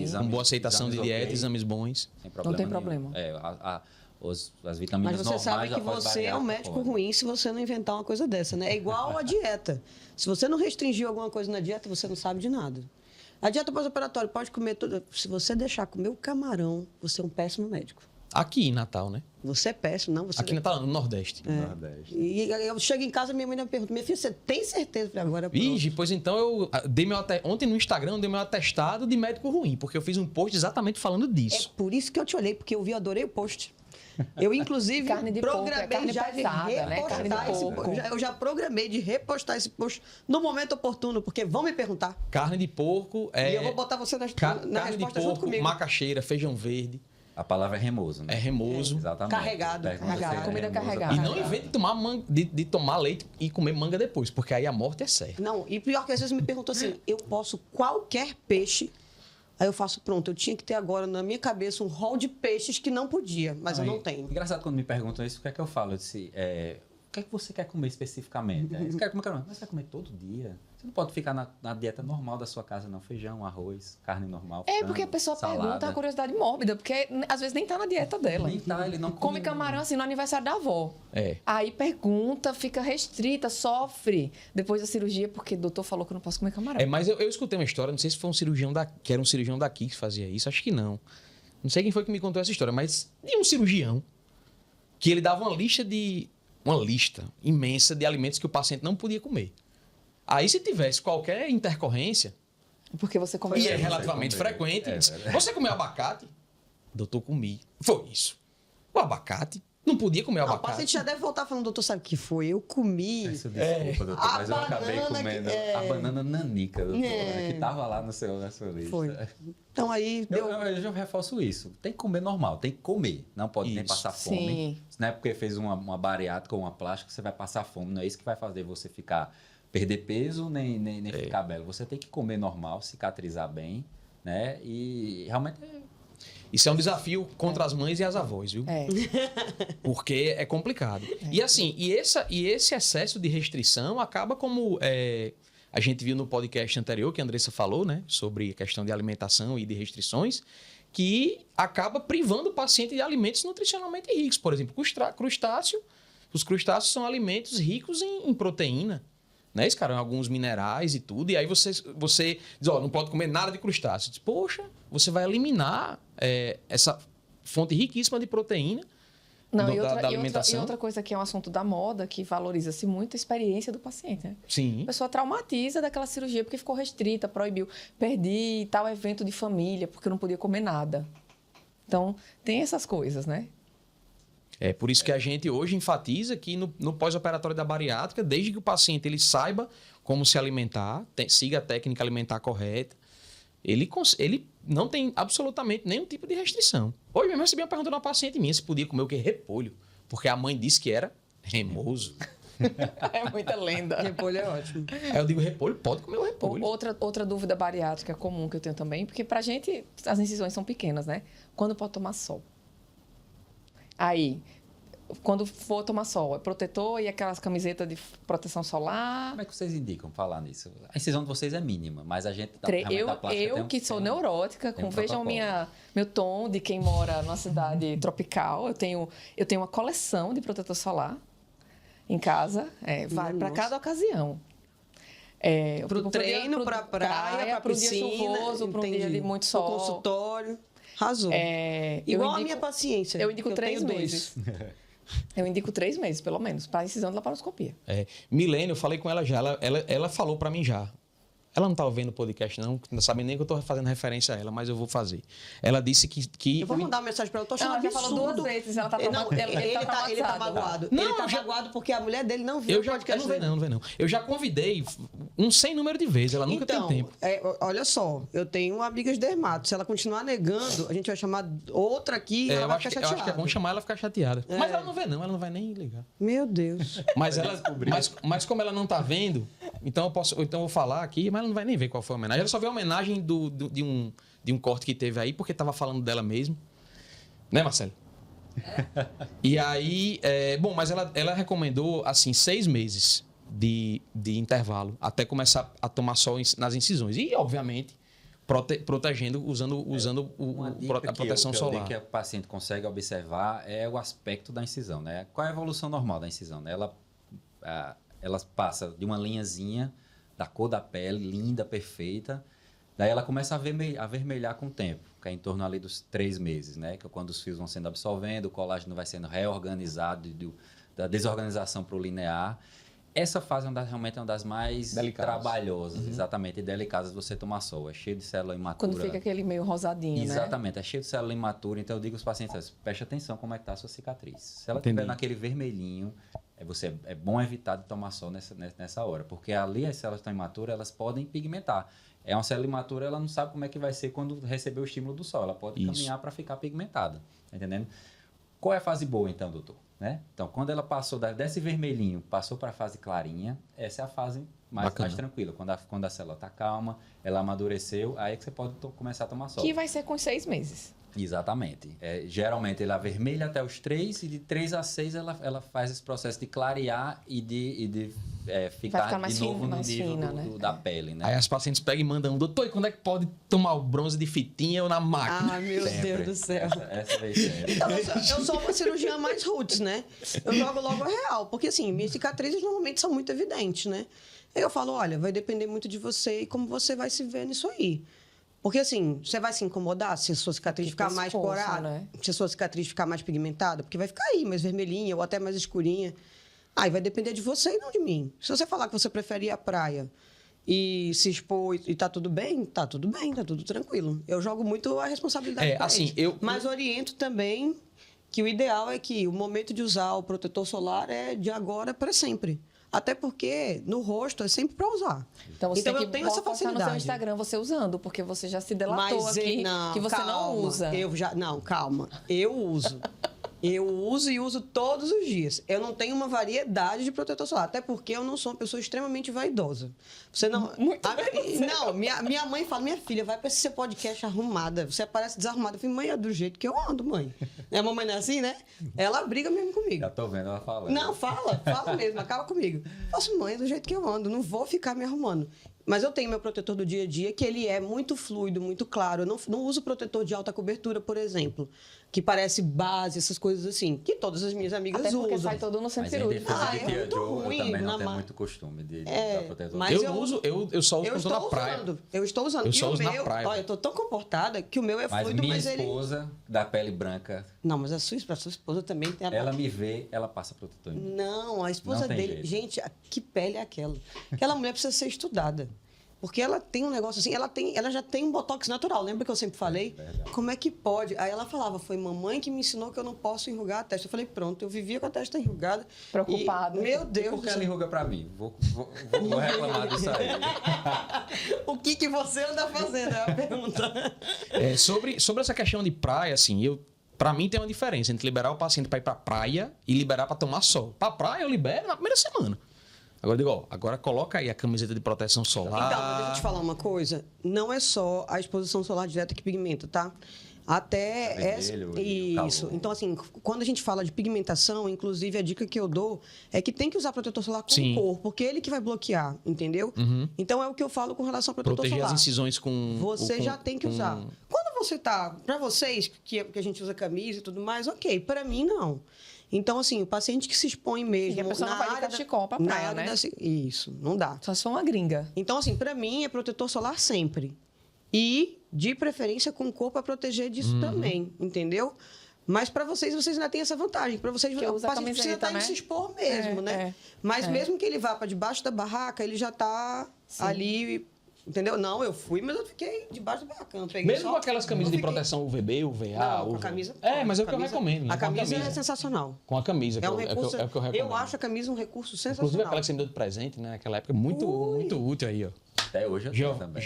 exames, com boa aceitação de dieta, okay, exames bons. Sem problema Não tem nenhum. problema. As vitaminas Mas você normais... sabe que você é um médico ruim se você não inventar uma coisa dessa, né? É igual a dieta. Se você não restringir alguma coisa na dieta, você não sabe de nada. A dieta pós-operatória pode comer tudo. Se você deixar comer o camarão, você é um péssimo médico. Aqui em Natal, né? Você é péssimo, não? Você Aqui em Natal, no Nordeste. Nordeste. E eu chego em casa, minha mãe me pergunta, minha filha, você tem certeza? Eu falei, agora pronto. Ih, pois então eu dei ontem no Instagram eu dei meu atestado de médico ruim, porque eu fiz um post exatamente falando É disso. por isso que eu te olhei, porque eu vi, adorei o post. Eu, inclusive, Carne de porco, programei carne já pesada, de né? Carne de repostar esse porco. post. Eu já programei de repostar esse post no momento oportuno, porque vão me perguntar. Carne de porco E eu vou botar você na carne resposta de junto porco, comigo. macaxeira, feijão verde. A palavra é remoso, né? É remoso. Exatamente. Carregado. Comida carregada. E não invente de tomar, de tomar leite e comer manga depois, porque aí a morte é certa. Não, e pior que às vezes me perguntou assim, eu posso qualquer peixe? Aí eu faço, pronto, eu tinha que ter agora na minha cabeça um rol de peixes que não podia, mas eu não tenho. Engraçado quando me perguntam isso, o que é que eu falo? Eu disse, o que é que você quer comer especificamente? Você quer comer carne? Mas você vai comer todo dia? Você não pode ficar na dieta normal da sua casa, não. Feijão, arroz, carne normal, frango, Porque a pessoa salada. pergunta a curiosidade mórbida, porque às vezes nem tá na dieta dela. Nem tá, ele não Come camarão assim no aniversário da avó. É. Aí pergunta, fica restrita, sofre depois da cirurgia, porque o doutor falou que eu não posso comer camarão. Mas eu escutei uma história, não sei se foi um cirurgião que era um cirurgião daqui que fazia isso, acho que não. Não sei quem foi que me contou essa história, mas de um cirurgião que ele dava uma lista imensa de alimentos que o paciente não podia comer. Aí, se tivesse qualquer intercorrência, Porque você come. e é relativamente frequente, você comeu abacate? Doutor, comi. Foi isso. O abacate. Não podia comer Não, o abacate. paciente já deve voltar falando, doutor, sabe o que foi? Eu comi. Peço desculpa, doutor, mas eu acabei banana comendo a banana nanica, doutor, né, que tava lá na sua lista. Foi. Então aí deu... Eu já reforço isso. Tem que comer normal, tem que comer. Não pode nem Isso. passar fome. Sim. Não é porque fez uma bariátrica ou uma plástica que você vai passar fome. Não é isso que vai fazer você perder peso, nem ficar belo. Você tem que comer normal, cicatrizar bem, né? E realmente Isso é um desafio contra as mães e as avós, viu? É. Porque é complicado. E assim, esse excesso de restrição acaba como a gente viu no podcast anterior, que a Andressa falou, né? Sobre a questão de alimentação e de restrições, que acaba privando o paciente de alimentos nutricionalmente ricos. Por exemplo, crustáceo. Os crustáceos são alimentos ricos em proteína. Né? Esse cara, alguns minerais e tudo. E aí você diz, não pode comer nada de crustáceo. Diz, poxa, você vai eliminar essa fonte riquíssima de proteína da alimentação. E outra coisa que é um assunto da moda, que valoriza-se muito a experiência do paciente. Né? Sim. A pessoa traumatiza daquela cirurgia porque ficou restrita, proibiu. Perdi tal evento de família porque eu não podia comer nada. Então, tem essas coisas, né? É por isso que a gente hoje enfatiza que no pós-operatório da bariátrica, desde que o paciente ele saiba como se alimentar, siga a técnica alimentar correta, ele não tem absolutamente nenhum tipo de restrição. Hoje mesmo eu recebi uma pergunta de uma paciente minha se podia comer o quê? Repolho. Porque a mãe disse que era remoso. É muita lenda. Repolho é ótimo. Aí eu digo, repolho? Pode comer o repolho. Outra dúvida bariátrica comum que eu tenho também, porque pra gente as incisões são pequenas, né? Quando pode tomar sol? Aí, quando for tomar sol, é protetor e aquelas camisetas de proteção solar. como é que vocês indicam falar nisso? A incisão de vocês é mínima, mas a gente Eu que sou neurótica, vejam meu tom de quem mora numa cidade tropical. Eu tenho uma coleção de protetor solar em casa, vai para cada ocasião. Pro treino, pra praia, pra piscina. Para um dia chuvoso, para um dia de muito sol. Pro consultório. Arrasou. Igual a minha paciência. Eu indico que 3 tenho meses. Eu indico 3 meses, pelo menos, para incisão de laparoscopia. Milene, eu falei com ela já, ela falou para mim já. Ela não tá ouvindo o podcast, não sabe nem que eu tô fazendo referência a ela, mas eu vou fazer. Ela disse que Eu vou mandar uma mensagem pra ela, eu tô achando Ela já falou absurdo. 2 vezes, ela tá Ele traumatizada. ele tá magoado. Não, Ele tá já- magoado porque a mulher dele não viu eu o já podcast não vê dele. não, não vê não. Eu já convidei um sem número de vezes, ela nunca Então, tem tempo. olha só, eu tenho amigas dermato. Se ela continuar negando, a gente vai chamar outra aqui e É, ela eu vai acho, ficar eu chateada. acho que é bom chamar ela ficar chateada. É. Mas ela não vê não, ela não vai nem ligar. Meu Deus. Mas mas como ela não tá vendo, então eu vou falar aqui, mas ela não vai nem ver qual foi a homenagem. Ela só vê a homenagem de um corte que teve aí, porque tava falando dela mesmo. Né, Marcelo? E aí, bom, mas ela recomendou, assim, 6 meses de intervalo, até começar a tomar sol nas incisões. E, obviamente, protegendo, usando Uma dica a proteção que eu solar. digo que o paciente consegue observar é o aspecto da incisão, né? Qual é a evolução normal da incisão, né? Ela passa de uma linhazinha da cor da pele, linda, perfeita. Daí ela começa a avermelhar com o tempo, que é em torno ali dos 3 meses, né? Que é quando os fios vão sendo absorvendo, o colágeno vai sendo reorganizado da desorganização para o linear. Essa fase realmente é uma das mais Delicadas. trabalhosas, exatamente, e delicadas de você tomar sol. É cheio de célula imatura. Quando fica aquele meio rosadinho, né? Exatamente, é cheio de célula imatura. Então eu digo aos pacientes, preste atenção como é que está a sua cicatriz. Se ela Entendi. estiver naquele vermelhinho, é bom evitar de tomar sol nessa hora, porque ali as células estão imaturas, elas podem pigmentar. É uma célula imatura, ela não sabe como é que vai ser quando receber o estímulo do sol. Ela pode Isso. caminhar para ficar pigmentada, tá entendendo? Qual é a fase boa então, doutor? Né? Então, quando ela passou desse vermelhinho, passou para a fase clarinha, essa é a fase mais tranquila. Quando a célula está calma, ela amadureceu, aí é que você pode começar a tomar sol. Que vai ser com 6 meses. Exatamente. Geralmente ela vermelha até os 3 e de 3 a 6 ela faz esse processo de clarear e de ficar mais de novo fina, no mais nível fina, né? da pele, né? Aí as pacientes pegam e mandam, doutor, e quando é que pode tomar o bronze de fitinha ou na máquina? Ah, meu Sempre. Deus do céu. Essa vez sempre. Então, eu sou uma cirurgiã mais roots, né? Eu jogo logo a real. Porque, assim, minhas cicatrizes normalmente são muito evidentes, né? Aí eu falo, olha, vai depender muito de você e como você vai se ver nisso aí. Porque, assim, você vai se incomodar se a sua cicatriz ficar mais esforço, corada, né? se a sua cicatriz ficar mais pigmentada, porque vai ficar aí, mais vermelhinha ou até mais escurinha. Aí vai depender de você e não de mim. Se você falar que você prefere ir à praia e se expor e tá tudo bem, tá tudo tranquilo. Eu jogo muito a responsabilidade pra assim, eles. Mas oriento também que o ideal é que o momento de usar o protetor solar é de agora para sempre. Até porque no rosto é sempre para usar. Então você eu tem que tenho essa postar no seu facilidade. Instagram você usando, porque você já se delatou aqui que você calma. não usa. Não, calma. Eu uso. Eu uso e uso todos os dias. Eu não tenho uma variedade de protetor solar, até porque eu não sou uma pessoa extremamente vaidosa. Você não. Não, minha mãe fala, minha filha, vai para esse seu podcast arrumada. Você parece desarrumada. Eu falei, mãe, é do jeito que eu ando, mãe. A mamãe não é assim, né? Ela briga mesmo comigo. Já tô vendo ela falando. Não, fala mesmo, acaba comigo. Eu faço, mãe, é do jeito que eu ando, não vou ficar me arrumando. Mas eu tenho meu protetor do dia a dia, que ele é muito fluido, muito claro. Eu não uso protetor de alta cobertura, por exemplo, que parece base, essas coisas assim, que todas as minhas amigas Até porque usam. sai todo no Mas centro em cirúrgico. defesa Ah, de é tia muito Jo, eu ruim também não na tenho ma- muito costume de É, usar protetor. mas Eu só uso eu quando tô na estou praia. usando. Eu estou usando. Eu E só o uso na meu, praia. olha, eu tô tão comportada que o meu é Mas fluido, minha mas ele... esposa, da pele branca, Não, mas a sua esposa também tem a... ela me vê, ela passa protetor em mim. Não, a esposa Não tem dele... jeito. Gente, que pele é aquela? Aquela mulher precisa ser estudada. Porque ela tem um negócio assim, ela já tem um botox natural, lembra que eu sempre falei? Verdade. Como é que pode? Aí ela falava, foi mamãe que me ensinou que eu não posso enrugar a testa. Eu falei, pronto, eu vivia com a testa enrugada. Preocupada. E, meu Deus Por do que ela céu. enruga pra mim? Vou reclamar disso aí. O que você anda fazendo? É a pergunta. Sobre essa questão de praia, assim, pra mim tem uma diferença entre liberar o paciente para ir pra praia e liberar para tomar sol. Pra praia eu libero na primeira semana. Agora eu digo, ó, agora coloca aí a camiseta de proteção solar. Então, mas deixa eu te falar uma coisa. Não é só a exposição solar direta que pigmenta, tá? Até Vermelho e o isso. calor. Então, assim, quando a gente fala de pigmentação, inclusive a dica que eu dou é que tem que usar protetor solar com Sim. cor, porque é ele que vai bloquear, entendeu? Então é o que eu falo com relação ao protetor Proteger solar. as incisões com... Você com- já tem que com- usar. Quando você tá, para vocês que a gente usa camisa e tudo mais, ok. Para mim não. Então, assim, o paciente que se expõe mesmo E a pessoa não vai de área da- cachecol pra na praia, área né? Isso, não dá. Só se for uma gringa. Então, assim, para mim é protetor solar sempre. E, de preferência, com cor para proteger disso também, entendeu? Mas para vocês ainda têm essa vantagem. Para vocês, Que o usa a paciente precisa camiseta, estar né? se expor mesmo, né? Mas mesmo que ele vá para debaixo da barraca, ele já está ali Entendeu? Não, eu fui, mas eu fiquei debaixo do barracão. Mesmo com aquelas camisas de proteção UVB, UVA, Não, com UV. a camisa. Mas é o que eu camisa- recomendo. Né? A Com camisa é sensacional. Com a camisa, É um é o recurso. que eu recomendo. Eu acho a camisa um recurso Inclusive sensacional. aquela que você me deu de presente, né? Naquela época, muito útil aí, ó. Até hoje eu tenho também.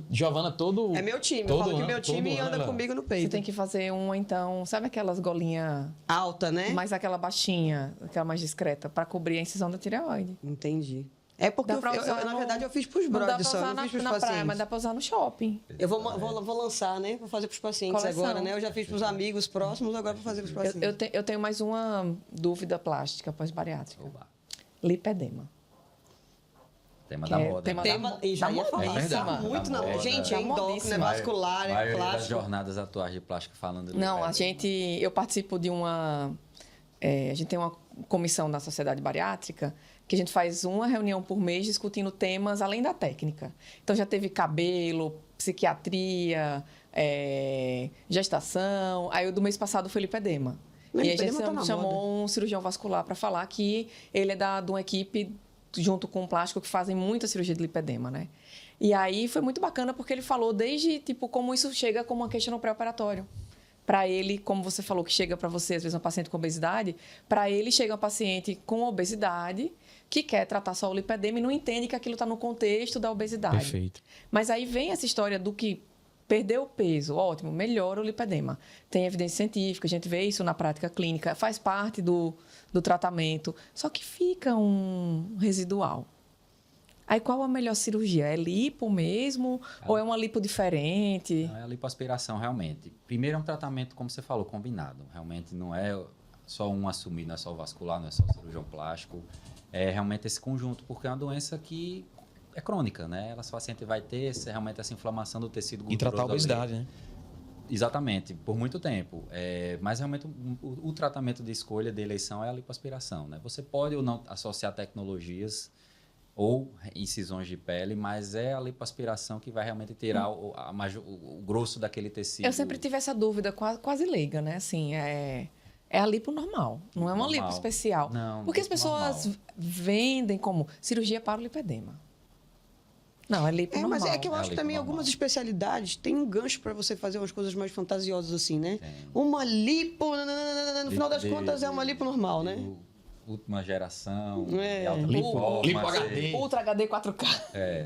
Giovana todo... É meu time. Eu todo falo que ano- meu time todo ano anda ela- comigo no Você peito. tem que fazer uma, então, sabe aquelas golinhas, Alta, né? mais aquela baixinha, aquela mais discreta, para cobrir a incisão da tireoide. Entendi. É porque Dá pra usar na no- verdade eu fiz pros Não dá brothers pra só, usar não na, fiz pros na praia, pacientes. mas dá pra usar no shopping. Eu vou lançar, né? Vou fazer pros pacientes Coleção. agora, né? Eu já fiz pros amigos próximos, agora vou fazer pros pacientes. Eu tenho mais uma dúvida plástica pós-bariátrica. Oba. Lipedema. Tema Que da é moda. tema né? da E já ia falar. modíssima. Tá muito Da na moda. gente, Tá é endócrino, é modíssima. vascular, é maioria das plástico. jornadas atuais de plástico falando de Não, lipedema. eu participo de uma... a gente tem uma comissão da Sociedade Bariátrica que a gente faz uma reunião por mês discutindo temas além da técnica. Então, já teve cabelo, psiquiatria, gestação. Aí, o do mês passado foi lipedema. Mas E a gente lipedema tá na chamou um cirurgião vascular para falar que ele é de uma equipe, junto com o plástico, que fazem muita cirurgia de lipedema, né? E aí foi muito bacana porque ele falou desde, tipo, como isso chega como uma queixa no pré-operatório. Para ele, como você falou, que chega para você, às vezes, uma paciente com obesidade, para ele chega uma paciente com obesidade que quer tratar só o lipedema e não entende que aquilo está no contexto da obesidade. Perfeito. Mas aí vem essa história do que perdeu o peso, ótimo, melhora o lipedema. Tem evidência científica, a gente vê isso na prática clínica, faz parte do tratamento, só que fica um residual. Aí qual a melhor cirurgia? É lipo mesmo ou é uma lipo diferente? Não é a lipoaspiração, realmente. Primeiro é um tratamento, como você falou, combinado. Realmente não é só um assumir, não é só o vascular, não é só o cirurgião plástico. É realmente esse conjunto, porque é uma doença que é crônica, né? Essa paciente vai ter realmente essa inflamação do tecido E gorduroso. tratar a obesidade, né? Exatamente, por muito tempo. Mas realmente o tratamento de escolha de eleição é a lipoaspiração, né? Você pode ou não associar tecnologias ou incisões de pele, mas é a lipoaspiração que vai realmente tirar o grosso daquele tecido. Eu sempre tive essa dúvida, quase leiga, né? Assim, é a lipo normal, não é uma lipo Normal. especial. Não, Porque as pessoas normal. vendem como cirurgia para o lipedema. Não, é lipo normal. Mas é que eu É a acho que lipo também normal. algumas especialidades têm um gancho para você fazer umas coisas mais fantasiosas assim, né? Tem. Uma lipo, no final das De- contas é uma lipo normal, né? Última geração, É. de alta Lipo performance. HD. Ultra HD 4K.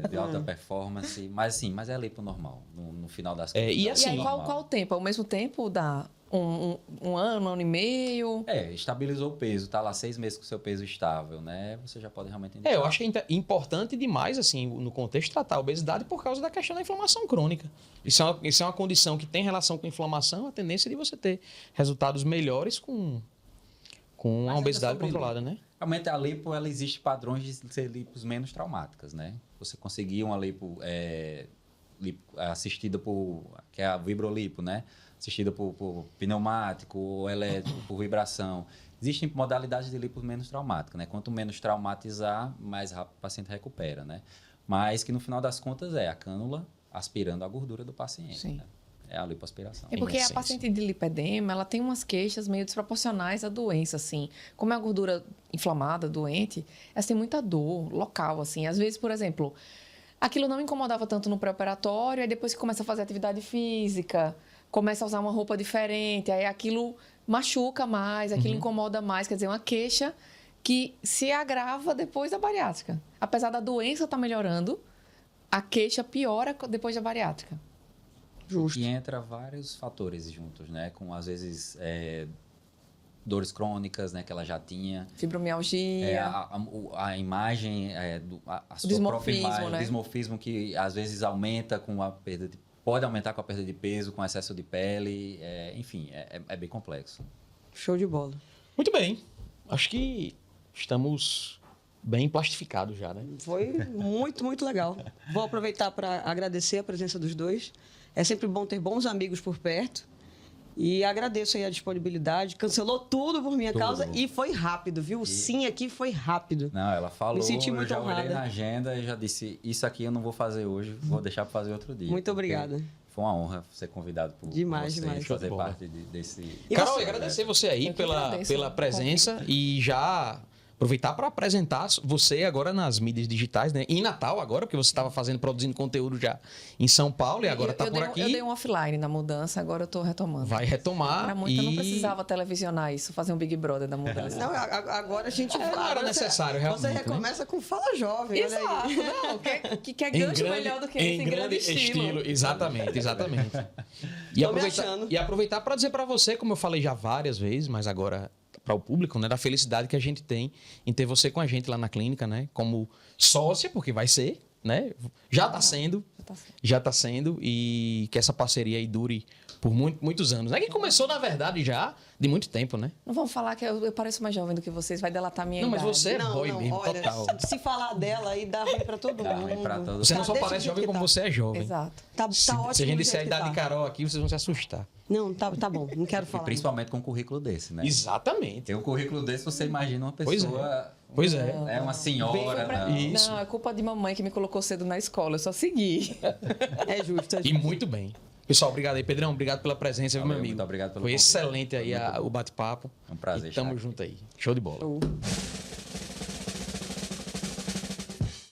De alta performance. Mas é lipo normal, no final das É, contas. e E assim, aí, normal. qual o tempo? Ao mesmo tempo dá um ano e meio? Estabilizou o peso, tá lá 6 meses com o seu peso estável, né? Você já pode realmente... eu acho que é importante demais, assim, no contexto, tratar a obesidade por causa da questão da inflamação crônica. Isso é uma condição que tem relação com inflamação, a tendência de você ter resultados melhores com a Mas obesidade sobre controlada, né? Realmente a lipo, ela existe padrões de ser lipos menos traumáticas, né? Você conseguir uma lipo, assistida por... que é a vibrolipo, né? Assistida por pneumático ou elétrico, por vibração. Existem modalidades de lipo menos traumáticas, né? Quanto menos traumatizar, mais rápido o paciente recupera, né? Mas que no final das contas é a cânula aspirando a gordura do paciente, Sim. né? É a lipoaspiração. É porque Em a essência. paciente de lipedema, ela tem umas queixas meio desproporcionais à doença, assim. Como é a gordura inflamada, doente, ela tem muita dor local, assim. Às vezes, por exemplo, aquilo não incomodava tanto no pré-operatório, aí depois que começa a fazer atividade física, começa a usar uma roupa diferente, aí aquilo machuca mais, aquilo incomoda mais. Quer dizer, uma queixa que se agrava depois da bariátrica. Apesar da doença estar melhorando, a queixa piora depois da bariátrica. Justo. E entra vários fatores juntos, né? Com, às vezes, dores crônicas, né? Que ela já tinha. Fibromialgia. A imagem, a sua Dimorfismo, própria imagem, né? o dismorfismo que às vezes aumenta com a perda de... Pode aumentar com a perda de peso, com excesso de pele. Enfim, é bem complexo. Show de bola. Muito bem. Acho que estamos bem plastificados já, né? Foi muito, muito legal. Vou aproveitar para agradecer a presença dos dois. É sempre bom ter bons amigos por perto. E agradeço aí a disponibilidade. Cancelou tudo por minha Tudo. causa e foi rápido, viu? O sim aqui foi rápido. Não, ela falou, Me senti eu muito já olhei honrada. na agenda e já disse, isso aqui eu não vou fazer hoje, vou deixar para fazer outro dia. Muito porque obrigada. Foi uma honra ser convidado por Demais, você, demais. fazer Show de bola. parte desse... E Carol, você? agradecer você aí Eu que pela agradeço o presença e já aproveitar para apresentar você agora nas mídias digitais, né? Em Natal agora, porque você estava produzindo conteúdo já em São Paulo e agora está por aqui. Eu dei um offline na mudança, agora eu estou retomando. Vai retomar. Para muito eu não precisava televisionar isso, fazer um Big Brother da mudança. Não, agora a gente não era necessário, realmente. Você recomeça com Fala Jovem, Exato, olha aí. não, que é gancho melhor do que esse em grande estilo. Exatamente. E aproveitar para dizer para você, como eu falei já várias vezes, mas agora para o público, né, da felicidade que a gente tem em ter você com a gente lá na clínica, né, como sócia, porque vai ser, né, já está sendo, e que essa parceria aí dure por muitos anos, né, que começou na verdade já de muito tempo, né? Não vamos falar que eu pareço mais jovem do que vocês, vai delatar a minha idade. Não, mas você é boy mesmo, olha, total. Se falar dela aí dá ruim pra todo mundo. Você não só parece jovem como você é jovem. Exato. Tá ótimo. Se a gente disser a idade de Carol aqui, vocês vão se assustar. Não, tá bom, não quero falar. E principalmente com um currículo desse, né? Exatamente. Tem um currículo desse, você imagina uma pessoa... Pois é. É uma senhora, não. Isso. Não, é culpa de mamãe que me colocou cedo na escola, eu só segui. É justo. E muito bem. Pessoal, obrigado aí, Pedrão. Obrigado pela presença, Valeu, meu amigo. muito obrigado pelo Foi convite. excelente aí o bate-papo. É um prazer E tamo estar aqui. junto aí. Show de bola.